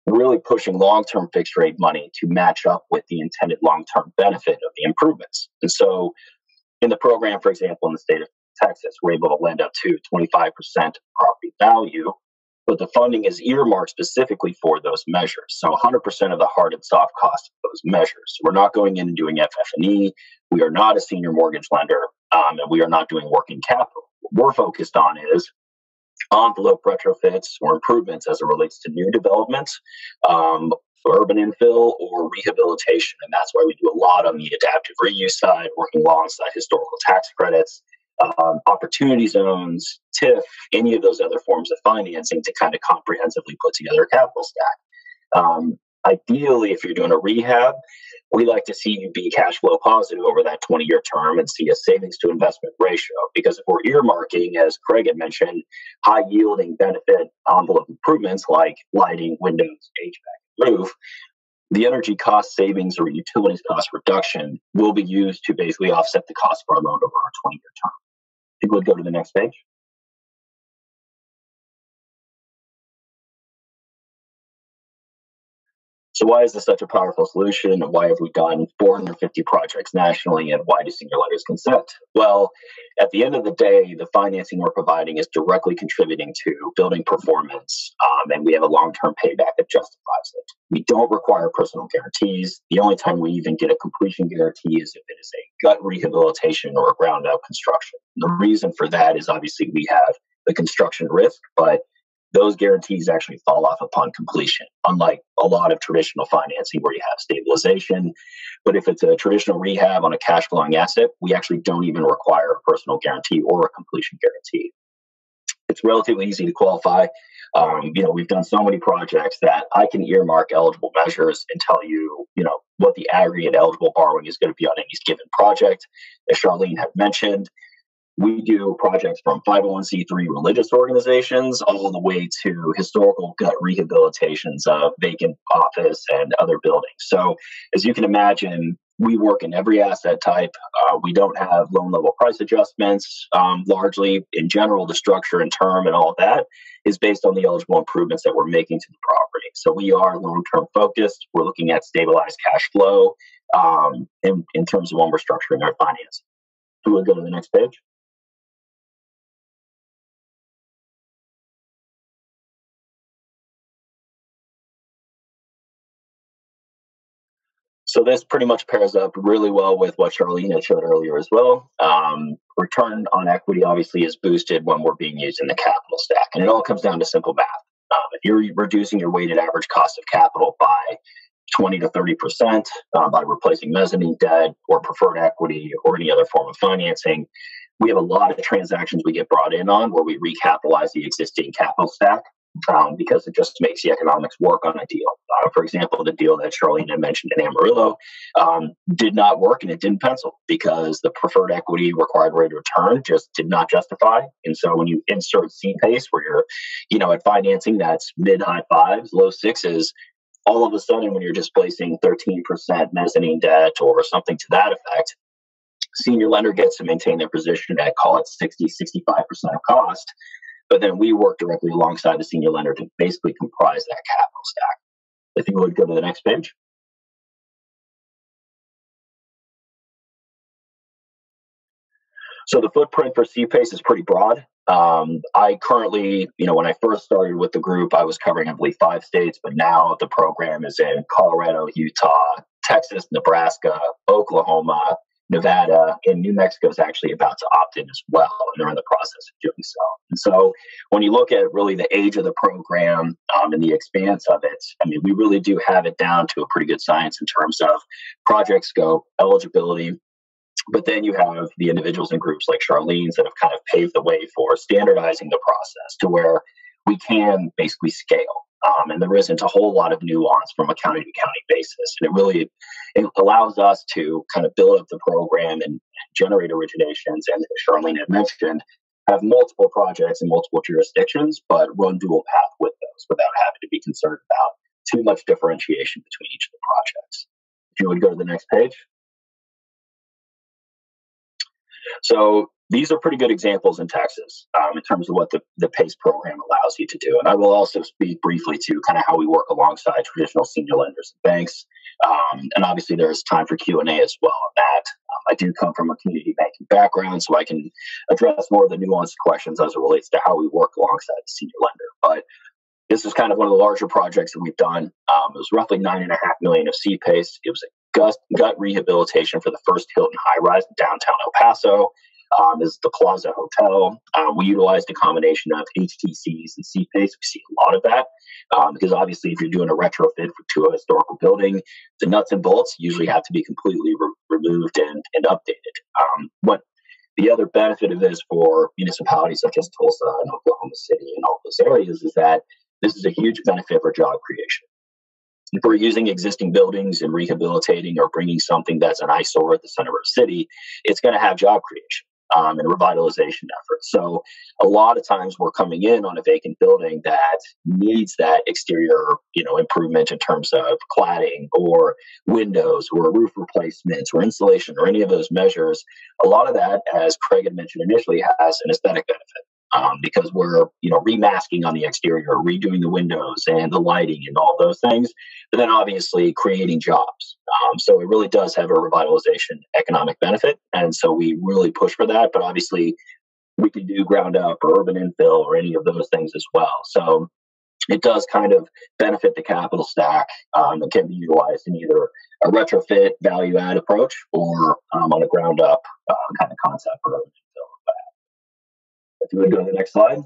really pushing long-term fixed rate money to match up with the intended long-term benefit of the improvements. And so in the program, for example, in the state of Texas, we're able to lend up to 25% of property value, but the funding is earmarked specifically for those measures. So 100% of the hard and soft cost of those measures. We're not going in and doing FF&E. We are not a senior mortgage lender, and we are not doing working capital. What we're focused on is envelope retrofits or improvements as it relates to new developments, urban infill or rehabilitation. And that's why we do a lot on the adaptive reuse side, working alongside historical tax credits, opportunity zones, TIF, any of those other forms of financing to kind of comprehensively put together a capital stack. Ideally, if you're doing a rehab, we like to see you be cash flow positive over that 20-year term and see a savings to investment ratio. Because if we're earmarking, as Craig had mentioned, high yielding benefit envelope improvements like lighting, windows, HVAC, roof, the energy cost savings or utilities cost reduction will be used to basically offset the cost of our loan over our 20-year term. If you would go to the next page. So why is this such a powerful solution? Why have we done 450 projects nationally, and why do senior lenders consent? Well, at the end of the day, the financing we're providing is directly contributing to building performance, and we have a long-term payback that justifies it. We don't require personal guarantees. The only time we even get a completion guarantee is if it is a gut rehabilitation or a ground-up construction. The reason for that is obviously we have the construction risk, but those guarantees actually fall off upon completion, unlike a lot of traditional financing where you have stabilization. But if it's a traditional rehab on a cash flowing asset, we actually don't even require a personal guarantee or a completion guarantee. It's relatively easy to qualify. We've done so many projects that I can earmark eligible measures and tell you, what the aggregate eligible borrowing is going to be on any given project. As Charlene had mentioned, We do projects from 501c3 religious organizations all the way to historical gut rehabilitations of vacant office and other buildings. So as you can imagine, we work in every asset type. We don't have loan level price adjustments. Largely, in general, the structure and term and all of that is based on the eligible improvements that we're making to the property. So we are long-term focused. We're looking at stabilized cash flow in terms of when we're structuring our financing. So we'll go to the next page. So this pretty much pairs up really well with what Charlene had showed earlier as well. Return on equity obviously is boosted when we're being used in the capital stack. And it all comes down to simple math. If you're reducing your weighted average cost of capital by 20 to 30% by replacing mezzanine debt or preferred equity or any other form of financing, we have a lot of transactions we get brought in on where we recapitalize the existing capital stack. Because it just makes the economics work on a deal. For example, the deal that Charlene had mentioned in Amarillo did not work and it didn't pencil because the preferred equity required rate of return just did not justify. And so when you insert C-PACE where you're, at financing that's mid-high fives, low sixes, all of a sudden when you're displacing 13% mezzanine debt or something to that effect, senior lender gets to maintain their position at, call it 60, 65% of cost. But then we work directly alongside the senior lender to basically comprise that capital stack. If you would go to the next page. So the footprint for C-PACE is pretty broad. I currently, when I first started with the group, I was covering, I believe, 5 states, but now the program is in Colorado, Utah, Texas, Nebraska, Oklahoma, Nevada, and New Mexico is actually about to opt in as well, and they're in the process of doing so. And so when you look at really the age of the program and the expanse of it, we really do have it down to a pretty good science in terms of project scope, eligibility, but then you have the individuals and groups like Charlene's that have kind of paved the way for standardizing the process to where we can basically scale. And there isn't a whole lot of nuance from a county to county basis. And it allows us to kind of build up the program and generate originations. And as Charlene had mentioned, have multiple projects in multiple jurisdictions, but run dual path with those without having to be concerned about too much differentiation between each of the projects. If you would go to the next page. So these are pretty good examples in Texas in terms of what the PACE program allows you to do. And I will also speak briefly to kind of how we work alongside traditional senior lenders and banks. And obviously there is time for Q&A as well on that. I do come from a community banking background, so I can address more of the nuanced questions as it relates to how we work alongside the senior lender. But this is kind of one of the larger projects that we've done. It was roughly $9.5 million of C-PACE. It was a gut rehabilitation for the first Hilton high-rise in downtown El Paso. This is the Plaza Hotel. We utilized a combination of HTCs and C-PACE. We see a lot of that because obviously if you're doing a retrofit to a historical building, the nuts and bolts usually have to be completely removed and updated. What the other benefit of this for municipalities such as Tulsa and Oklahoma City and all those areas is that this is a huge benefit for job creation. If we're using existing buildings and rehabilitating or bringing something that's an eyesore at the center of a city, it's going to have job creation and revitalization efforts. So a lot of times we're coming in on a vacant building that needs that exterior, improvement in terms of cladding or windows or roof replacements or insulation or any of those measures. A lot of that, as Craig had mentioned initially, has an aesthetic benefit. Because we're, remasking on the exterior, redoing the windows and the lighting and all those things, but then obviously creating jobs. So it really does have a revitalization economic benefit. And so we really push for that. But obviously we can do ground up or urban infill or any of those things as well. So it does kind of benefit the capital stack. It can be utilized in either a retrofit value add approach or on a ground up kind of concept for urban infill. If you would go to the next slide.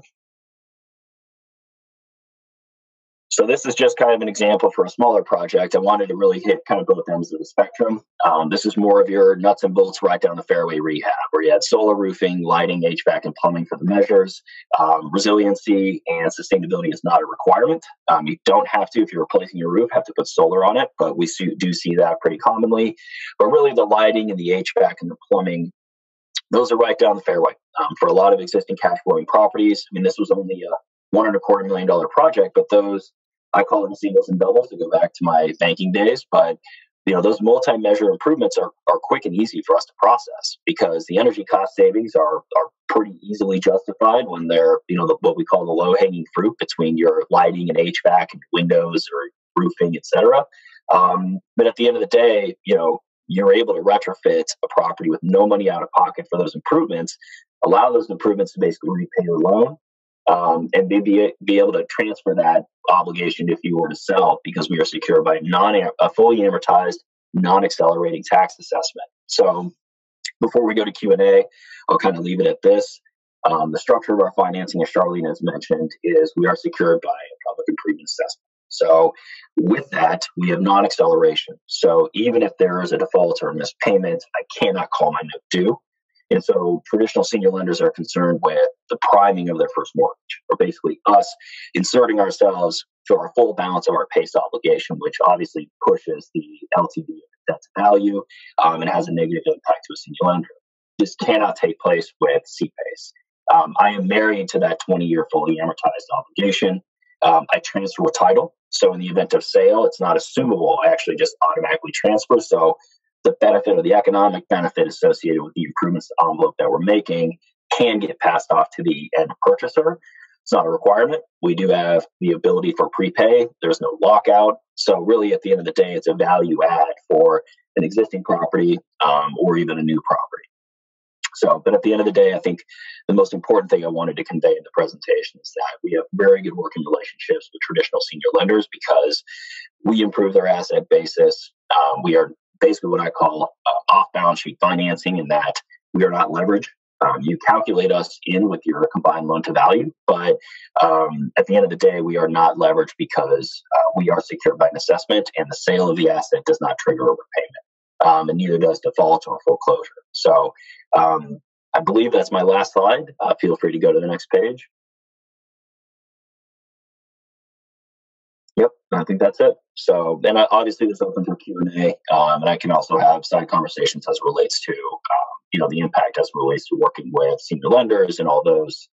So this is just kind of an example for a smaller project. I wanted to really hit kind of both ends of the spectrum. This is more of your nuts and bolts right down the fairway rehab, where you had solar roofing, lighting, HVAC, and plumbing for the measures. Resiliency and sustainability is not a requirement. You don't have to, if you're replacing your roof, have to put solar on it, but we do see that pretty commonly. But really the lighting and the HVAC and the plumbing those are right down the fairway for a lot of existing cash flowing properties. I mean, this was only a $1.25 million project, but those, I call them singles and doubles to go back to my banking days. But those multi-measure improvements are quick and easy for us to process because the energy cost savings are pretty easily justified when they're, what we call the low-hanging fruit between your lighting and HVAC and windows or roofing, et cetera. But at the end of the day, you're able to retrofit a property with no money out of pocket for those improvements, allow those improvements to basically repay your loan, and be able to transfer that obligation if you were to sell because we are secured by a fully amortized, non-accelerating tax assessment. So before we go to Q&A, I'll kind of leave it at this. The structure of our financing, as Charlene has mentioned, is we are secured by a public improvement assessment. So with that, we have non-acceleration. So even if there is a default or a missed payment, I cannot call my note due. And so traditional senior lenders are concerned with the priming of their first mortgage, or basically us inserting ourselves to our full balance of our PACE obligation, which obviously pushes the LTV of debt to value and has a negative impact to a senior lender. This cannot take place with CPACE. I am married to that 20-year fully amortized obligation. I transfer with title. So in the event of sale, it's not assumable. I actually just automatically transfer. So the benefit or the economic benefit associated with the improvements envelope that we're making can get passed off to the end purchaser. It's not a requirement. We do have the ability for prepay. There's no lockout. So really, at the end of the day, it's a value add for an existing property or even a new property. So, but at the end of the day, I think the most important thing I wanted to convey in the presentation is that we have very good working relationships with traditional senior lenders because we improve their asset basis. We are basically what I call off-balance sheet financing in that we are not leveraged. You calculate us in with your combined loan to value, but at the end of the day, we are not leveraged because we are secured by an assessment and the sale of the asset does not trigger a repayment, and neither does default or foreclosure. So I believe that's my last slide. Feel free to go to the next page. Yep, I think that's it. So, and obviously this open for Q&A, and I can also have side conversations as it relates to, the impact as it relates to working with senior lenders and all those,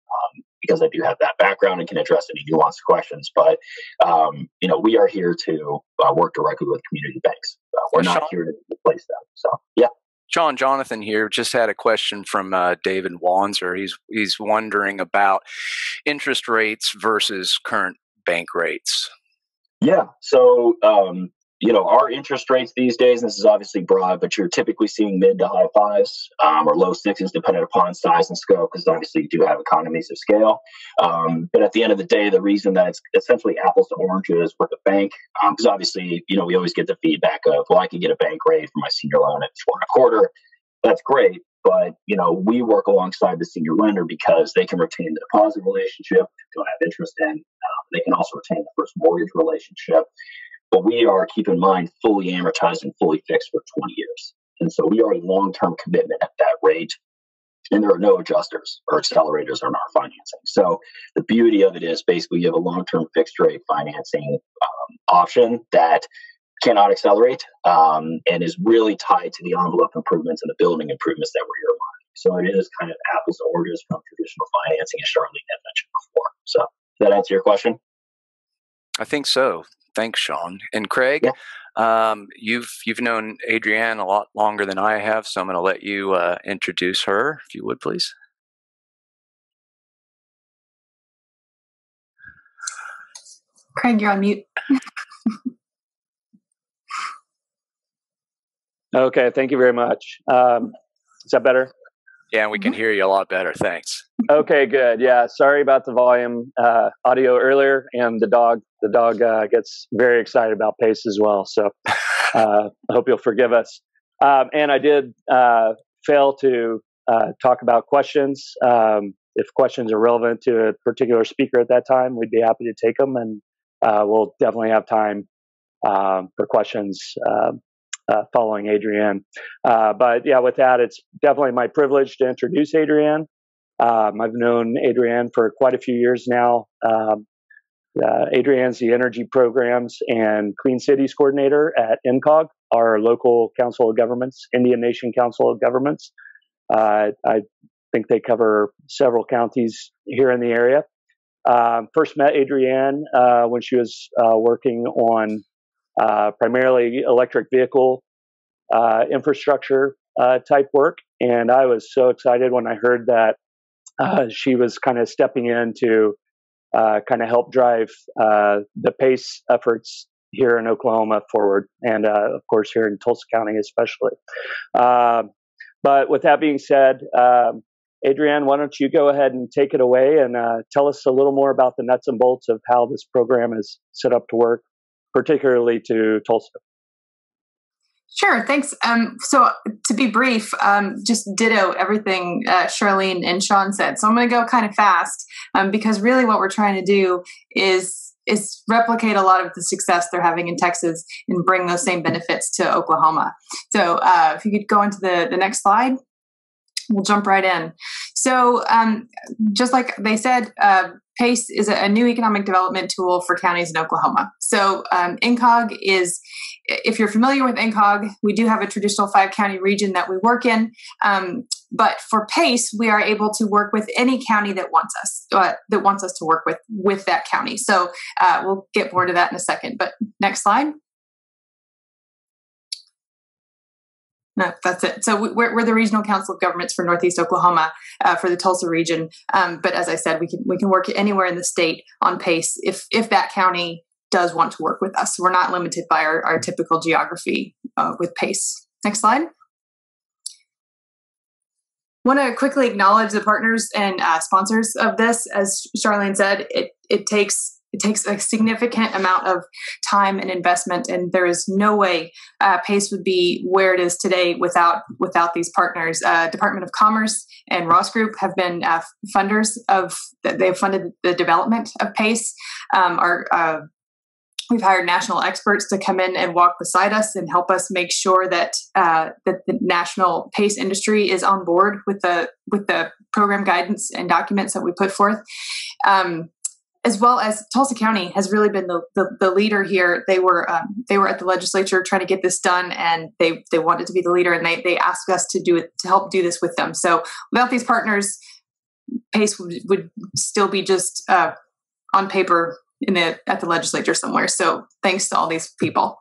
because I do have that background and can address any nuanced questions. But, we are here to work directly with community banks. We're not here to replace them. So, yeah. Sean, Jonathan here just had a question from David Wanzer. He's wondering about interest rates versus current bank rates. Yeah. So, our interest rates these days, and this is obviously broad, but you're typically seeing mid to high fives or low sixes, depending upon size and scope, because obviously you do have economies of scale. But at the end of the day, the reason that it's essentially apples to oranges with the bank, because obviously, we always get the feedback of, well, I can get a bank rate for my senior loan at 4.25. That's great. But, we work alongside the senior lender because they can retain the deposit relationship, don't have interest in. They can also retain the first mortgage relationship. But we are, keep in mind, fully amortized and fully fixed for 20 years. And so we are a long-term commitment at that rate. And there are no adjusters or accelerators on our financing. So the beauty of it is basically you have a long-term fixed rate financing option that cannot accelerate and is really tied to the envelope improvements and the building improvements that we're earmarking. So it is kind of apples to oranges from traditional financing, as Charlene had mentioned before. So does that answer your question? I think so. Thanks, Sean. And Craig, you've known Adrienne a lot longer than I have, so I'm going to let you introduce her, if you would, please. Craig, you're on mute. Okay, thank you very much. Is that better? Yeah, we can hear you a lot better. Thanks. Okay, good. Yeah, sorry about the volume audio earlier, and the dog gets very excited about PACE as well. So I hope you'll forgive us. And I did fail to talk about questions. If questions are relevant to a particular speaker at that time, we'd be happy to take them, and we'll definitely have time for questions following Adrienne. But yeah, with that, it's definitely my privilege to introduce Adrienne. I've known Adrienne for quite a few years now. Adrienne's the Energy Programs and Clean Cities Coordinator at NCOG, our local Council of Governments, Indian Nation Council of Governments. I think they cover several counties here in the area. First met Adrienne when she was working on primarily electric vehicle infrastructure type work. And I was so excited when I heard that she was kind of stepping in to kind of help drive the PACE efforts here in Oklahoma forward, and of course here in Tulsa County especially. But with that being said, Adrienne, why don't you go ahead and take it away and tell us a little more about the nuts and bolts of how this program is set up to work, particularly to Tulsa. Sure, thanks. So to be brief, just ditto everything Charlene and Sean said. So I'm going to go kind of fast because really what we're trying to do is replicate a lot of the success they're having in Texas and bring those same benefits to Oklahoma. So if you could go into the next slide. We'll jump right in. So just like they said, PACE is a new economic development tool for counties in Oklahoma. So NCOG is, if you're familiar with NCOG, we do have a traditional 5-county region that we work in. But for PACE, we are able to work with any county that wants us to work with that county. So we'll get more to that in a second. But next slide. No, that's it. So we're the Regional Council of Governments for Northeast Oklahoma for the Tulsa region. But as I said, we can work anywhere in the state on PACE if that county does want to work with us. We're not limited by our typical geography with PACE. Next slide. Want to quickly acknowledge the partners and sponsors of this. As Charlene said, it takes a significant amount of time and investment, and there is no way PACE would be where it is today without these partners. Department of Commerce and Ross Group have been funders of. They've funded the development of PACE. We've hired national experts to come in and walk beside us and help us make sure that the national PACE industry is on board with the program guidance and documents that we put forth. As well as Tulsa County has really been the leader here. They were at the legislature trying to get this done, and they wanted to be the leader, and they asked us to do it, to help do this with them. So without these partners, PACE would still be just on paper at the legislature somewhere. So thanks to all these people.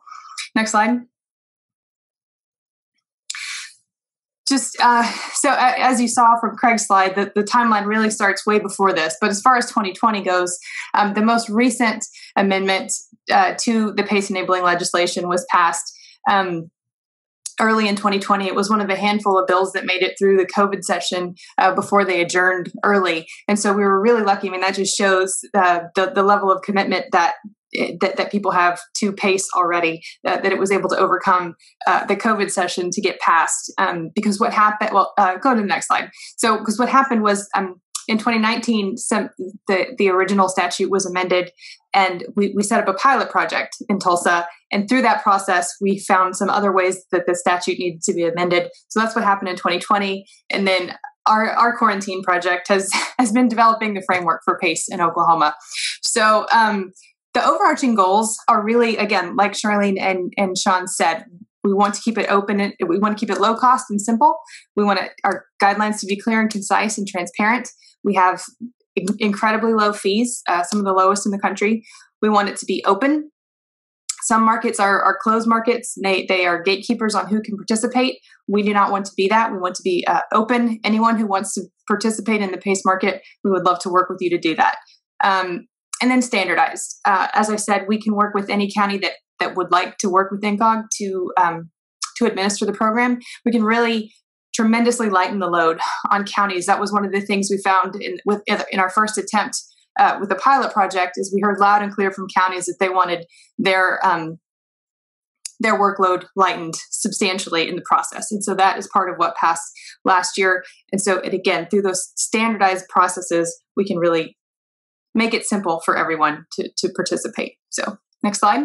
Next slide. Just so as you saw from Craig's slide, the timeline really starts way before this. But as far as 2020 goes, the most recent amendment to the PACE enabling legislation was passed early in 2020. It was one of a handful of bills that made it through the COVID session before they adjourned early. And so we were really lucky. I mean, that just shows the level of commitment that people have to PACE already, that it was able to overcome the COVID session to get passed. Because what happened, go to the next slide. So, because what happened was in 2019, the original statute was amended, and we set up a pilot project in Tulsa. And through that process, we found some other ways that the statute needed to be amended. So that's what happened in 2020. And then our quarantine project has been developing the framework for PACE in Oklahoma. So, the overarching goals are really, again, like Charlene and Sean said, we want to keep it open, and we want to keep it low cost and simple. We want our guidelines to be clear and concise and transparent. We have incredibly low fees, some of the lowest in the country. We want it to be open. Some markets are closed markets. They are gatekeepers on who can participate. We do not want to be that. We want to be open. Anyone who wants to participate in the PACE market, we would love to work with you to do that. And then standardized. As I said, we can work with any county that would like to work with NCOG to administer the program. We can really tremendously lighten the load on counties. That was one of the things we found in our first attempt with the pilot project. Is we heard loud and clear from counties that they wanted their workload lightened substantially in the process. And so that is part of what passed last year. And so again, through those standardized processes, we can really make it simple for everyone to participate. So next slide.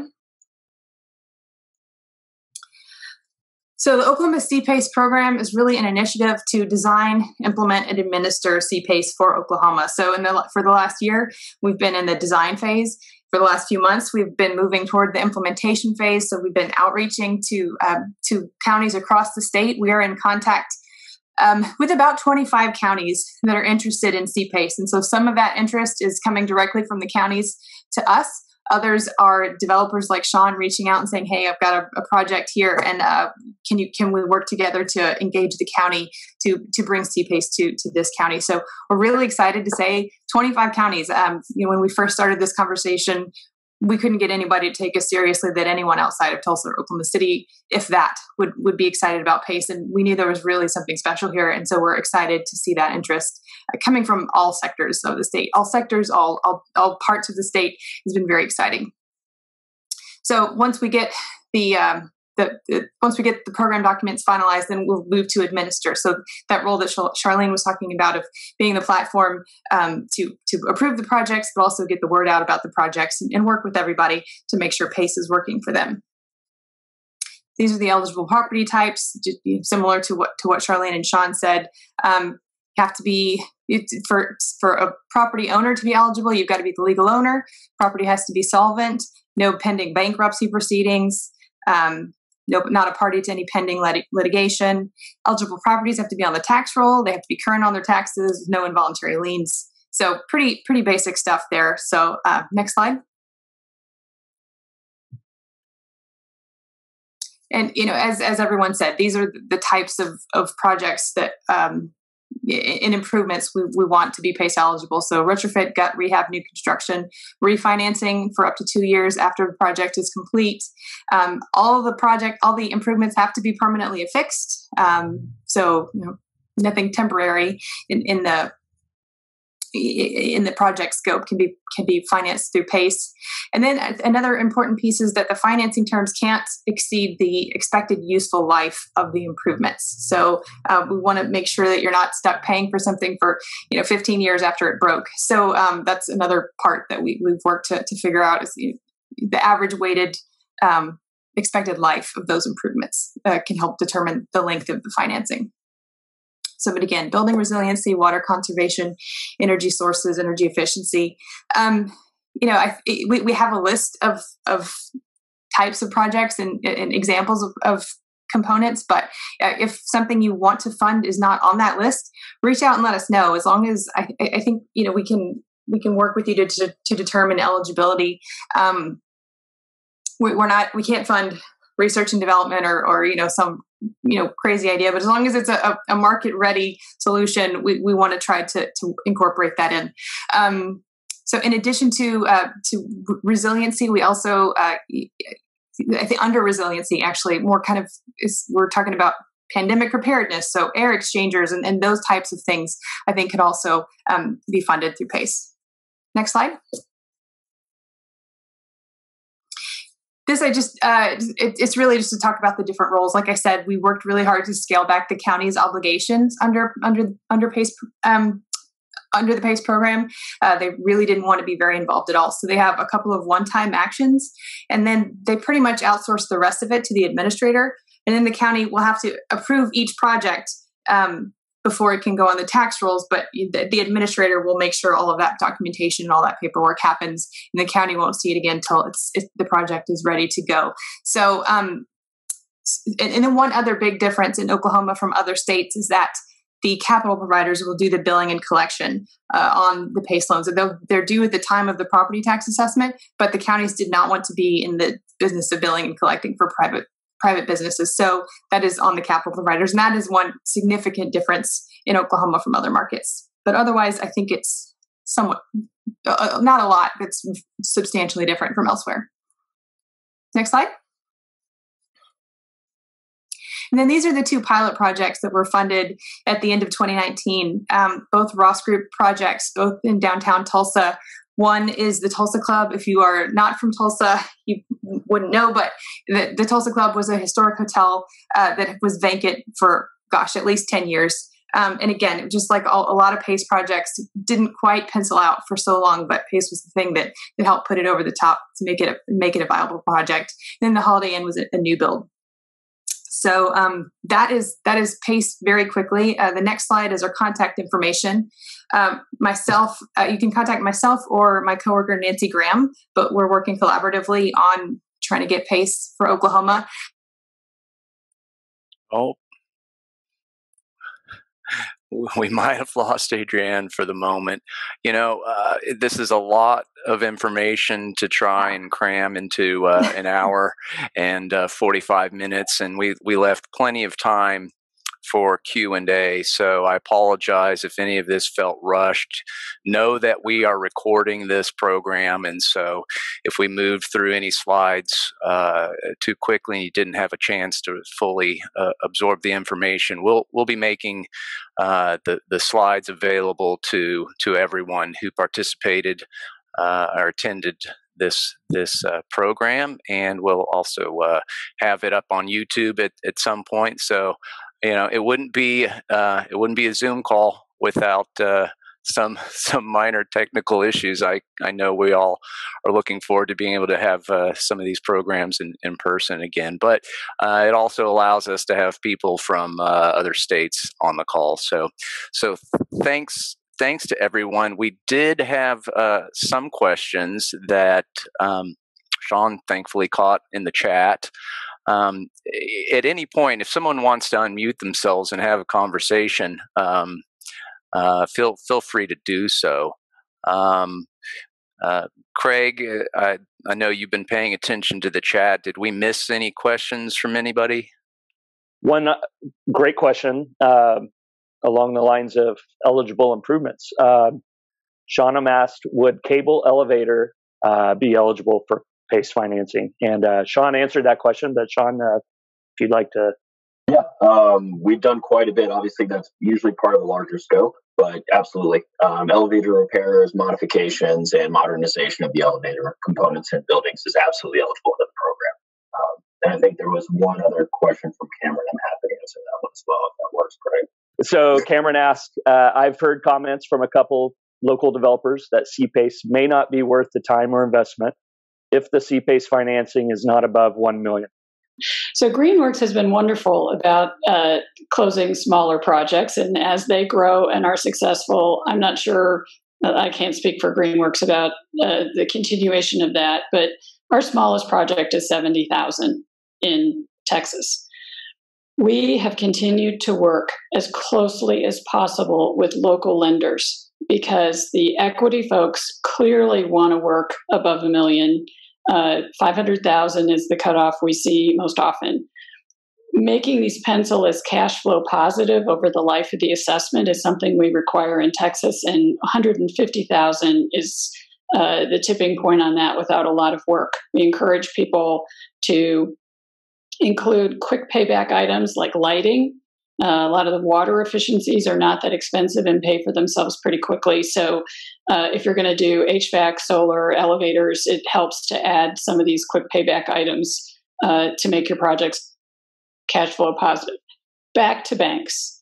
So the Oklahoma CPACE program is really an initiative to design, implement, and administer CPACE for Oklahoma. So for the last year, we've been in the design phase. For the last few months, we've been moving toward the implementation phase. So we've been outreaching to counties across the state. We are in contact with about 25 counties that are interested in CPACE. And so some of that interest is coming directly from the counties to us. Others are developers like Sean reaching out and saying, "Hey, I've got a project here, and can we work together to engage the county to bring CPACE to this county?" So we're really excited to say 25 counties. When we first started this conversation, we couldn't get anybody to take us seriously that anyone outside of Tulsa or Oklahoma City, if that, would be excited about PACE. And we knew there was really something special here. And so we're excited to see that interest coming from all sectors of the state. All sectors, all parts of the state has been very exciting. So once we get once we get the program documents finalized, then we'll move to administer. So that role that Charlene was talking about of being the platform to approve the projects, but also get the word out about the projects and work with everybody to make sure PACE is working for them. These are the eligible property types, similar to what Charlene and Sean said. Have to be, for a property owner to be eligible, you've got to be the legal owner. Property has to be solvent, no pending bankruptcy proceedings, not a party to any pending litigation. Eligible properties have to be on the tax roll. They have to be current on their taxes, no involuntary liens. So pretty basic stuff there. So next slide. And, as everyone said, these are the types of projects that in improvements we want to be PACE eligible. So retrofit, gut, rehab, new construction, refinancing for up to 2 years after the project is complete. All the improvements have to be permanently affixed. So nothing temporary in the project scope can be financed through PACE. And then another important piece is that the financing terms can't exceed the expected useful life of the improvements. So we want to make sure that you're not stuck paying for something for 15 years after it broke. So that's another part that we've worked to figure out is the average weighted expected life of those improvements can help determine the length of the financing. So, but again, building resiliency, water conservation, energy sources, energy efficiency. We have a list of types of projects and examples of components. But if something you want to fund is not on that list, reach out and let us know. As long as I think we can work with you to determine eligibility. We can't fund research and development or some crazy idea, but as long as it's a market ready solution, we want to try to incorporate that in. So in addition to resiliency, we also I think under resiliency actually more kind of we're talking about pandemic preparedness, so air exchangers and those types of things I think could also be funded through PACE. Next slide. This it's really just to talk about the different roles. Like I said, we worked really hard to scale back the county's obligations under PACE under the PACE program. They really didn't want to be very involved at all. So they have a couple of one-time actions, and then they pretty much outsource the rest of it to the administrator. And then the county will have to approve each project before it can go on the tax rolls, but the administrator will make sure all of that documentation and all that paperwork happens, and the county won't see it again until the project is ready to go. So, and then one other big difference in Oklahoma from other states is that the capital providers will do the billing and collection on the PACE loans. They're due at the time of the property tax assessment, but the counties did not want to be in the business of billing and collecting for private businesses. So that is on the capital providers. And that is one significant difference in Oklahoma from other markets. But otherwise, I think it's somewhat, not a lot, but it's substantially different from elsewhere. Next slide. And then these are the two pilot projects that were funded at the end of 2019, both Ross Group projects, both in downtown Tulsa. One is the Tulsa Club. If you are not from Tulsa, you wouldn't know, but the Tulsa Club was a historic hotel that was vacant for, at least 10 years. And again, just like a lot of PACE projects didn't quite pencil out for so long, but PACE was the thing that helped put it over the top to make it a viable project. And then the Holiday Inn was a new build. So that is PACE very quickly. The next slide is our contact information. You can contact myself or my coworker Nancy Graham, but we're working collaboratively on trying to get PACE for Oklahoma. Oh, we might have lost Adrienne for the moment. This is a lot of information to try and cram into an hour and 45 minutes, and we left plenty of time for Q&A. So I apologize if any of this felt rushed. Know that we are recording this program, and so if we moved through any slides too quickly and you didn't have a chance to fully absorb the information, we'll be making the slides available to everyone who participated or attended this program, and we'll also have it up on YouTube at some point. So it wouldn't be a Zoom call without some minor technical issues. I know we all are looking forward to being able to have some of these programs in person again, but it also allows us to have people from other states on the call. So thanks to everyone. We did have some questions that Sean thankfully caught in the chat. At any point, if someone wants to unmute themselves and have a conversation, feel free to do so. Craig, I know you've been paying attention to the chat. Did we miss any questions from anybody? One great question along the lines of eligible improvements. Shauna asked, would cable elevator be eligible for PACE financing? And Sean answered that question, but Sean, if you'd like to. Yeah, we've done quite a bit. Obviously, that's usually part of a larger scope, but absolutely. Elevator repairs, modifications, and modernization of the elevator components and buildings is absolutely eligible in the program. And I think there was one other question from Cameron. I'm happy to answer that one as well, if that works, Craig. So Cameron asked, I've heard comments from a couple local developers that CPACE may not be worth the time or investment if the CPACE financing is not above $1 million. So Greenworks has been wonderful about closing smaller projects, and as they grow and are successful, I'm not sure, I can't speak for Greenworks about the continuation of that, but our smallest project is $70,000 in Texas. We have continued to work as closely as possible with local lenders because the equity folks clearly want to work above $1 million. 500,000 is the cutoff we see most often. Making these pencil as cash flow positive over the life of the assessment is something we require in Texas, and 150,000 is the tipping point on that without a lot of work. We encourage people to include quick payback items like lighting. A lot of the water efficiencies are not that expensive and pay for themselves pretty quickly. So if you're going to do HVAC, solar, elevators, it helps to add some of these quick payback items to make your projects cash flow positive. Back to banks.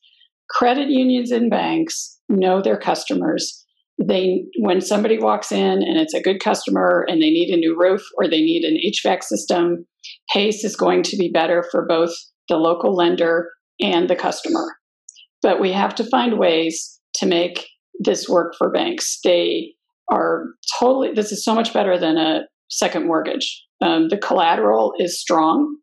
Credit unions and banks know their customers. When somebody walks in and it's a good customer and they need a new roof or they need an HVAC system, PACE is going to be better for both the local lender and the customer. But we have to find ways to make this work for banks. They are this is so much better than a second mortgage. The collateral is strong,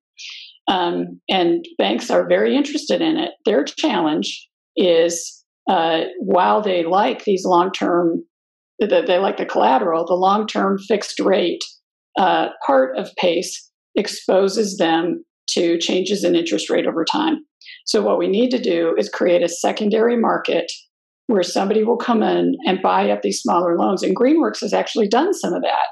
and banks are very interested in it. Their challenge is while they like these long-term, they like the collateral, the long-term fixed rate part of PACE exposes them to changes in interest rate over time. So what we need to do is create a secondary market where somebody will come in and buy up these smaller loans. And Greenworks has actually done some of that.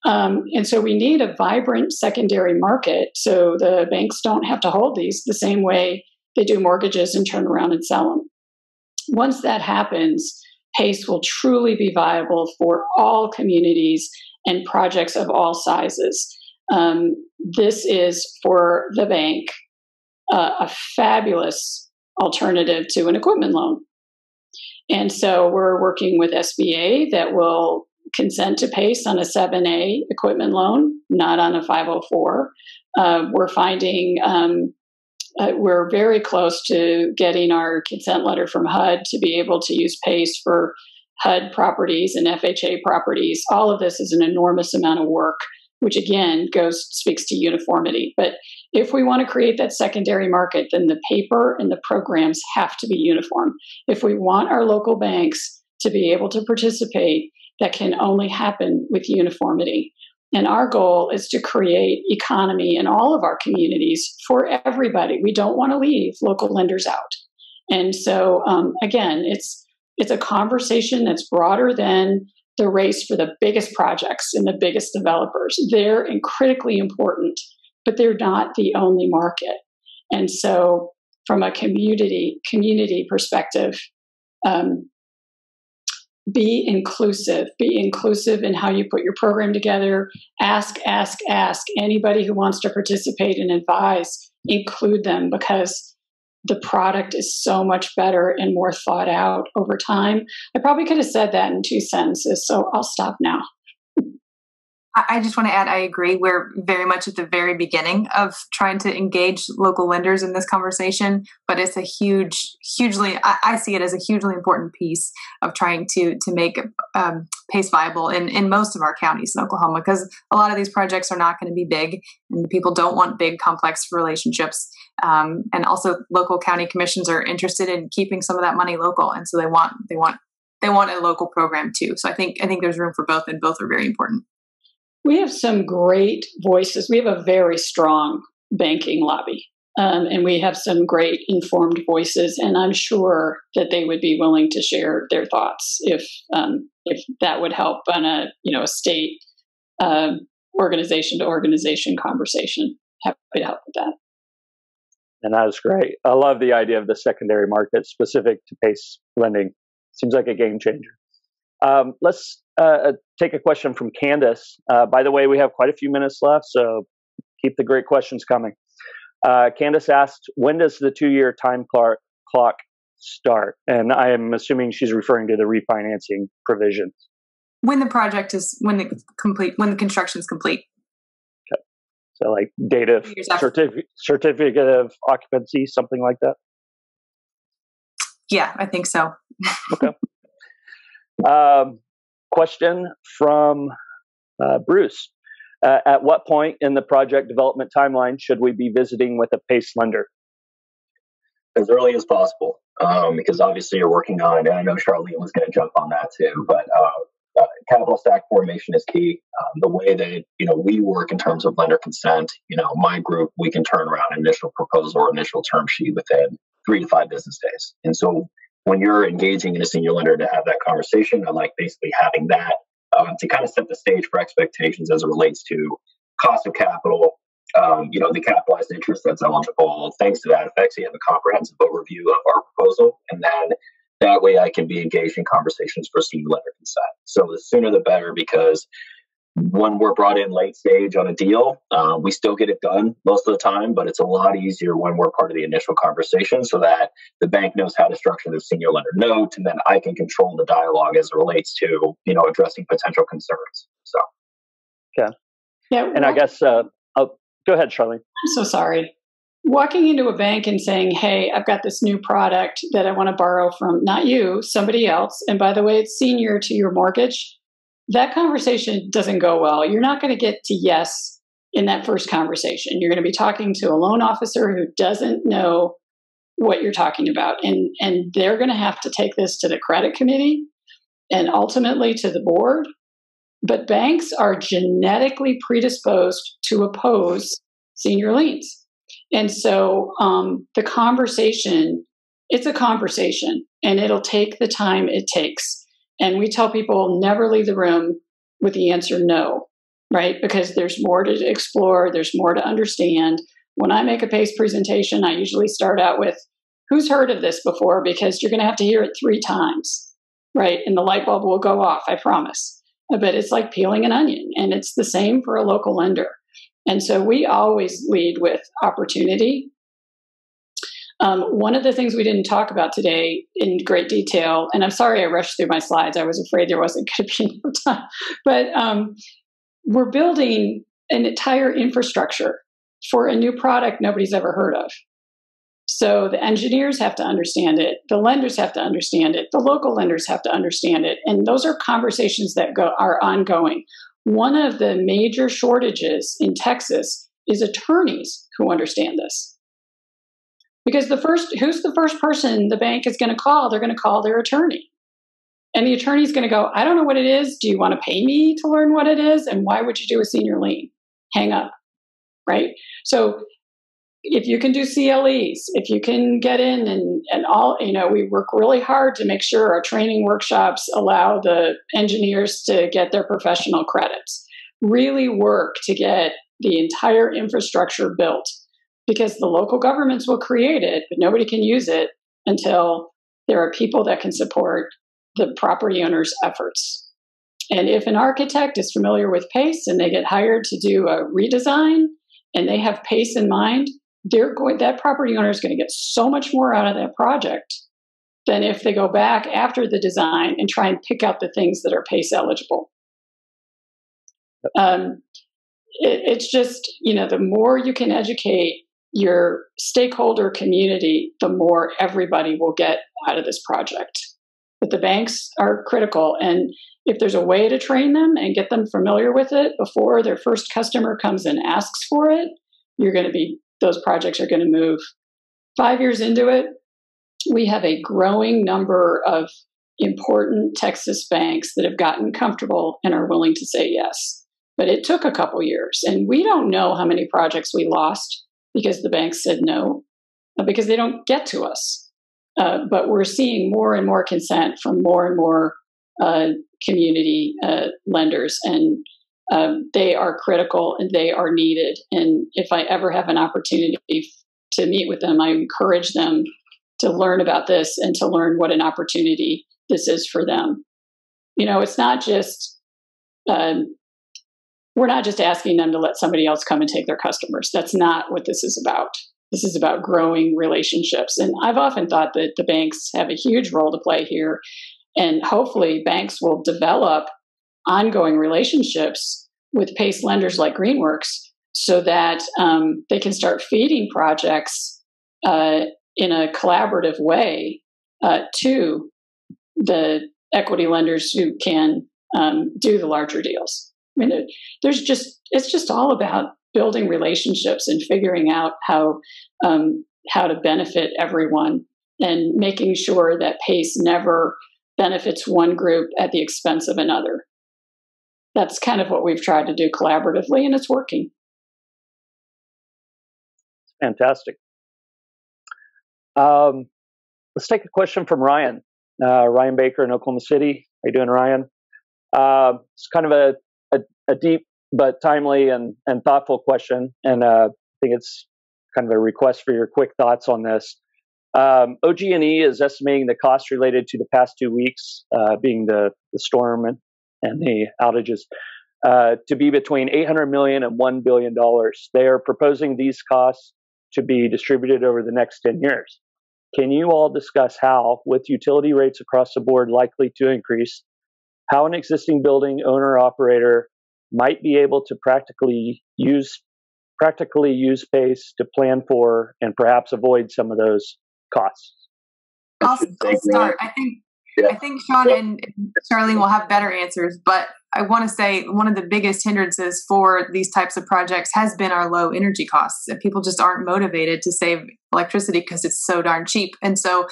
And so we need a vibrant secondary market so the banks don't have to hold these the same way they do mortgages and turn around and sell them. Once that happens, PACE will truly be viable for all communities and projects of all sizes. This is for the bank a fabulous alternative to an equipment loan. And so we're working with SBA that will consent to PACE on a 7A equipment loan, not on a 504. We're finding we're very close to getting our consent letter from HUD to be able to use PACE for HUD properties and FHA properties. All of this is an enormous amount of work, which again speaks to uniformity. But If we want to create that secondary market, then the paper and the programs have to be uniform. If we want our local banks to be able to participate, that can only happen with uniformity. And our goal is to create economy in all of our communities for everybody. We don't want to leave local lenders out. And so, again, it's a conversation that's broader than the race for the biggest projects and the biggest developers. They're critically important, but they're not the only market. And so, from a community perspective, be inclusive. Be inclusive in how you put your program together. Ask anybody who wants to participate and advise. Include them, because the product is so much better and more thought out over time. I probably could have said that in 2 sentences, so I'll stop now. I just want to add, I agree. We're very much at the very beginning of trying to engage local lenders in this conversation, but it's a hugely, I see it as a hugely important piece of trying to make PACE viable in most of our counties in Oklahoma, because a lot of these projects are not going to be big, and people don't want big, complex relationships. And also local county commissions are interested in keeping some of that money local. And so they want a local program too. So I think there's room for both, and both are very important. We have some great voices. We have a very strong banking lobby, and we have some great informed voices. And I'm sure that they would be willing to share their thoughts if that would help on a state organization to organization conversation. Happy to help with that. And that was great. I love the idea of the secondary market specific to PACE lending. Seems like a game changer. Let's take a question from Candace. By the way, we have quite a few minutes left, so keep the great questions coming. Candace asked, when does the 2-year time clock start? And I am assuming she's referring to the refinancing provisions. When the construction is complete. Okay. So like date of certificate of occupancy, something like that? Yeah, I think so. Okay. Question from Bruce. At what point in the project development timeline should we be visiting with a PACE lender? As early as possible, because obviously you're working on, and I know Charlene was going to jump on that too, but capital stack formation is key. The way that we work in terms of lender consent, my group, we can turn around an initial proposal or initial term sheet within 3 to 5 business days. And so when you're engaging in a senior lender to have that conversation, I like basically having that to kind of set the stage for expectations as it relates to cost of capital, the capitalized interest that's eligible, things to that effect. So you have a comprehensive overview of our proposal, and then that way I can be engaged in conversations for senior lender consent. So the sooner the better, because when we're brought in late stage on a deal, we still get it done most of the time, but it's a lot easier when we're part of the initial conversation, so that the bank knows how to structure the senior lender note, and then I can control the dialogue as it relates to, addressing potential concerns. So, okay. Yeah. And I guess, go ahead, Charlene. I'm so sorry. Walking into a bank and saying, hey, I've got this new product that I want to borrow from, not you, somebody else. And by the way, it's senior to your mortgage. That conversation doesn't go well. You're not going to get to yes in that first conversation. You're going to be talking to a loan officer who doesn't know what you're talking about. And they're going to have to take this to the credit committee and ultimately to the board. But banks are genetically predisposed to oppose senior liens. And so the conversation, it's a conversation, and it'll take the time it takes. And we tell people never leave the room with the answer no, right? Because there's more to explore. There's more to understand. When I make a PACE presentation, I usually start out with, who's heard of this before? Because you're going to have to hear it 3 times, right? And the light bulb will go off, I promise. But it's like peeling an onion, and it's the same for a local lender. And so we always lead with opportunity. One of the things we didn't talk about today in great detail, and I'm sorry I rushed through my slides. I was afraid there wasn't going to be enough time. But we're building an entire infrastructure for a new product nobody's ever heard of. So the engineers have to understand it. The lenders have to understand it. The local lenders have to understand it. And those are conversations that are ongoing. One of the major shortages in Texas is attorneys who understand this. Because who's the first person the bank is going to call? They're going to call their attorney. And the attorney's going to go, I don't know what it is. Do you want to pay me to learn what it is? And why would you do a senior lien? Hang up, right? So if you can do CLEs, if you can get in and all, we work really hard to make sure our training workshops allow the engineers to get their professional credits. Really work to get the entire infrastructure built, because the local governments will create it, but nobody can use it until there are people that can support the property owner's efforts. And if an architect is familiar with PACE and they get hired to do a redesign and they have PACE in mind, that property owner is going to get so much more out of that project than if they go back after the design and try and pick out the things that are PACE eligible. It's just, the more you can educate your stakeholder community, the more everybody will get out of this project. But the banks are critical. And if there's a way to train them and get them familiar with it before their first customer comes and asks for it, those projects are going to move. 5 years into it, we have a growing number of important Texas banks that have gotten comfortable and are willing to say yes. But it took a couple years. And we don't know how many projects we lost because the banks said no, because they don't get to us. But we're seeing more and more consent from more and more community lenders, and they are critical and they are needed. And if I ever have an opportunity to meet with them, I encourage them to learn about this and to learn what an opportunity this is for them. It's not just, we're not just asking them to let somebody else come and take their customers. That's not what this is about. This is about growing relationships. And I've often thought that the banks have a huge role to play here. And hopefully banks will develop ongoing relationships with PACE lenders like Greenworks so that they can start feeding projects in a collaborative way to the equity lenders who can do the larger deals. I mean, it's just all about building relationships and figuring out how to benefit everyone, and making sure that PACE never benefits one group at the expense of another. That's kind of what we've tried to do collaboratively, and it's working. Fantastic. Let's take a question from Ryan. Ryan Baker in Oklahoma City. How you doing, Ryan? It's kind of a deep but timely and thoughtful question, and I think it's kind of a request for your quick thoughts on this. OG&E is estimating the cost related to the past 2 weeks, being the storm and the outages, to be between $800 million and $1 billion. They are proposing these costs to be distributed over the next 10 years. Can you all discuss how, with utility rates across the board likely to increase, how an existing building owner-operator might be able to practically use PACE to plan for and perhaps avoid some of those costs? I'll start. I think Sean and Charlene will have better answers, but I want to say one of the biggest hindrances for these types of projects has been our low energy costs. People just aren't motivated to save electricity because it's so darn cheap. And so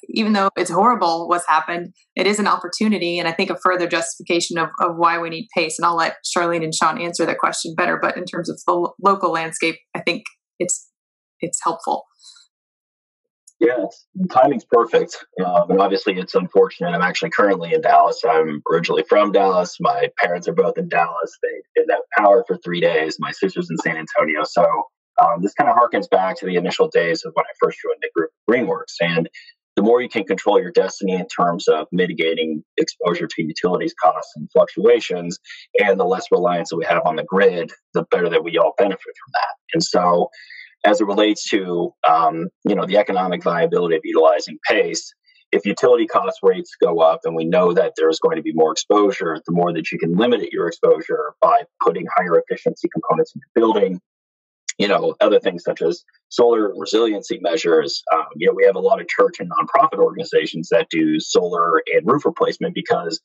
even though it's horrible what's happened, it is an opportunity, and I think a further justification of why we need PACE. And I'll let Charlene and Sean answer that question better. But in terms of the local landscape, I think it's helpful. Yes, timing's perfect. But obviously it's unfortunate. I'm actually currently in Dallas. I'm originally from Dallas. My parents are both in Dallas. They didn't have power for 3 days. My sister's in San Antonio. So this kind of harkens back to the initial days of when I first joined the group Greenworks. And the more you can control your destiny in terms of mitigating exposure to utilities costs and fluctuations, and the less reliance that we have on the grid, the better that we all benefit from that. And so as it relates to the economic viability of utilizing PACE, if utility cost rates go up and we know that there's going to be more exposure, the more that you can limit your exposure by putting higher efficiency components in your building, other things such as solar resiliency measures. We have a lot of church and nonprofit organizations that do solar and roof replacement because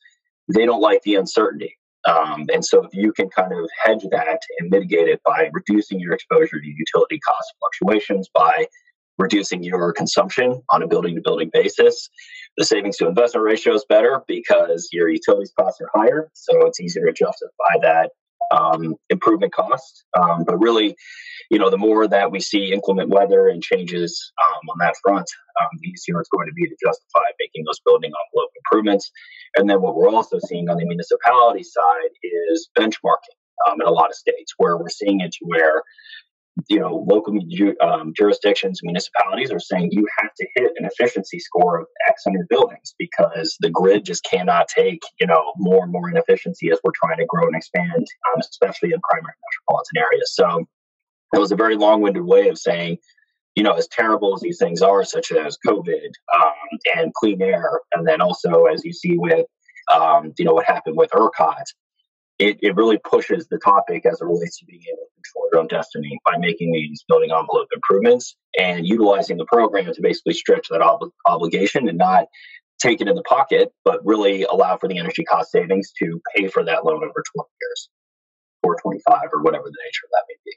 they don't like the uncertainty. And so if you can kind of hedge that and mitigate it by reducing your exposure to utility cost fluctuations, by reducing your consumption on a building to building basis, the savings to investment ratio is better because your utilities costs are higher. So it's easier to justify that improvement cost. But really, the more that we see inclement weather and changes on that front, the easier it's going to be to justify making those building envelope improvements. And then what we're also seeing on the municipality side is benchmarking in a lot of states, where we're seeing it to where local jurisdictions, municipalities are saying you have to hit an efficiency score of X on your buildings because the grid just cannot take, more and more inefficiency as we're trying to grow and expand, especially in primary metropolitan areas. So it was a very long-winded way of saying, as terrible as these things are, such as COVID and clean air, and then also as you see with, what happened with ERCOT, it really pushes the topic as it relates to being able to control your own destiny by making these building envelope improvements and utilizing the program to basically stretch that obligation and not take it in the pocket, but really allow for the energy cost savings to pay for that loan over 20 years or 25 or whatever the nature of that may be.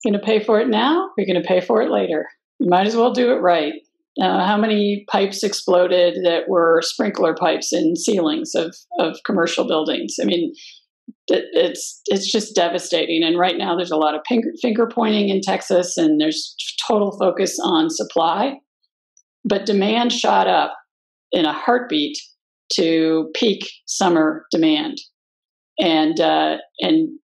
You're going to pay for it now, or you're going to pay for it later. You might as well do it right. How many pipes exploded that were sprinkler pipes in ceilings of commercial buildings? I mean, it's just devastating. And right now there's a lot of finger pointing in Texas, and there's total focus on supply. But demand shot up in a heartbeat to peak summer demand. And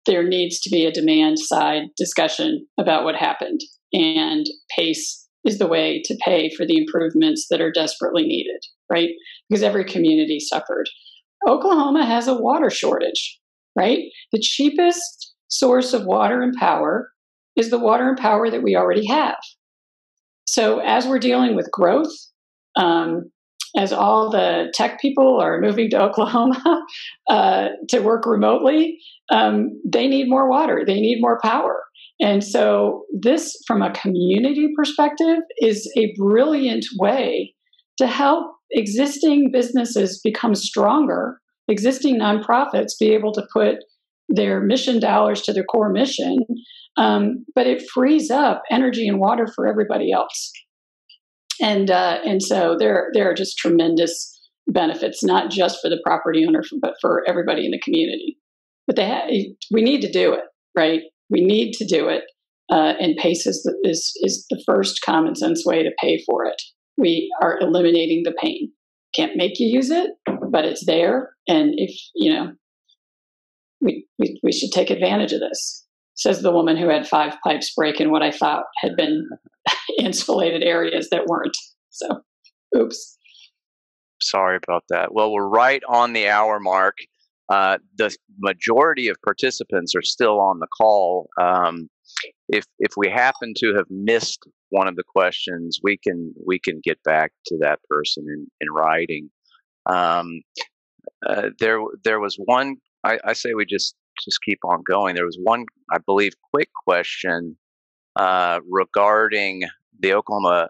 there needs to be a demand side discussion about what happened. And pace is the way to pay for the improvements that are desperately needed, right? Because every community suffered. Oklahoma has a water shortage, right? The cheapest source of water and power is the water and power that we already have. So as we're dealing with growth, as all the tech people are moving to Oklahoma to work remotely, they need more water, they need more power. And so this, from a community perspective, is a brilliant way to help existing businesses become stronger, existing nonprofits be able to put their mission dollars to their core mission, but it frees up energy and water for everybody else. And so there are just tremendous benefits, not just for the property owner, but for everybody in the community. But we need to do it, right? We need to do it, and PACE is the first common sense way to pay for it. We are eliminating the pain. Can't make you use it, but it's there, and if we should take advantage of this. Says the woman who had 5 pipes break in what I thought had been insulated areas that weren't. So, oops. Sorry about that. Well, we're right on the hour mark. The majority of participants are still on the call. If we happen to have missed one of the questions, we can get back to that person in writing. There was one. I say we just keep on going. There was one, I believe, quick question regarding the Oklahoma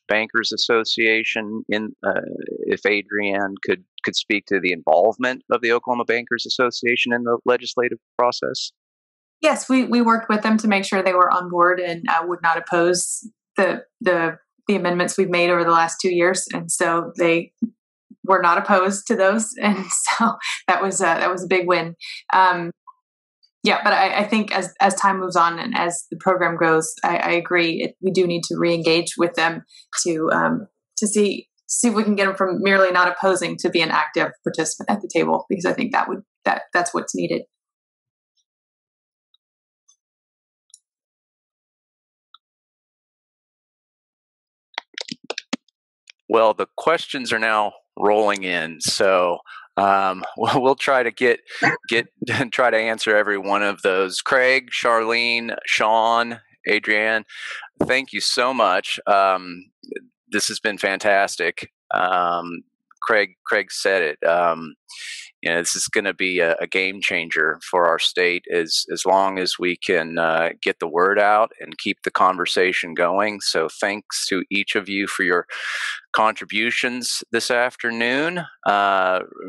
Bankers Association. If Adrienne could speak to the involvement of the Oklahoma Bankers Association in the legislative process. Yes, we worked with them to make sure they were on board and would not oppose the amendments we've made over the last 2 years, and so they were not opposed to those, and so that was a big win. Yeah, but I think as time moves on and as the program grows, I agree. We do need to re-engage with them to see if we can get them from merely not opposing to be an active participant at the table, because I think that's what's needed. Well, the questions are now rolling in, so we'll try to try to answer every one of those. Craig, Charlene, Sean, Adrienne, thank you so much. This has been fantastic. Craig said it. this is going to be a game changer for our state as long as we can get the word out and keep the conversation going. So thanks to each of you for your contributions this afternoon.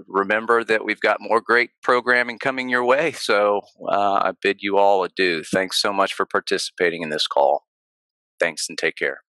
Remember that we've got more great programming coming your way. So I bid you all adieu. Thanks so much for participating in this call. Thanks and take care.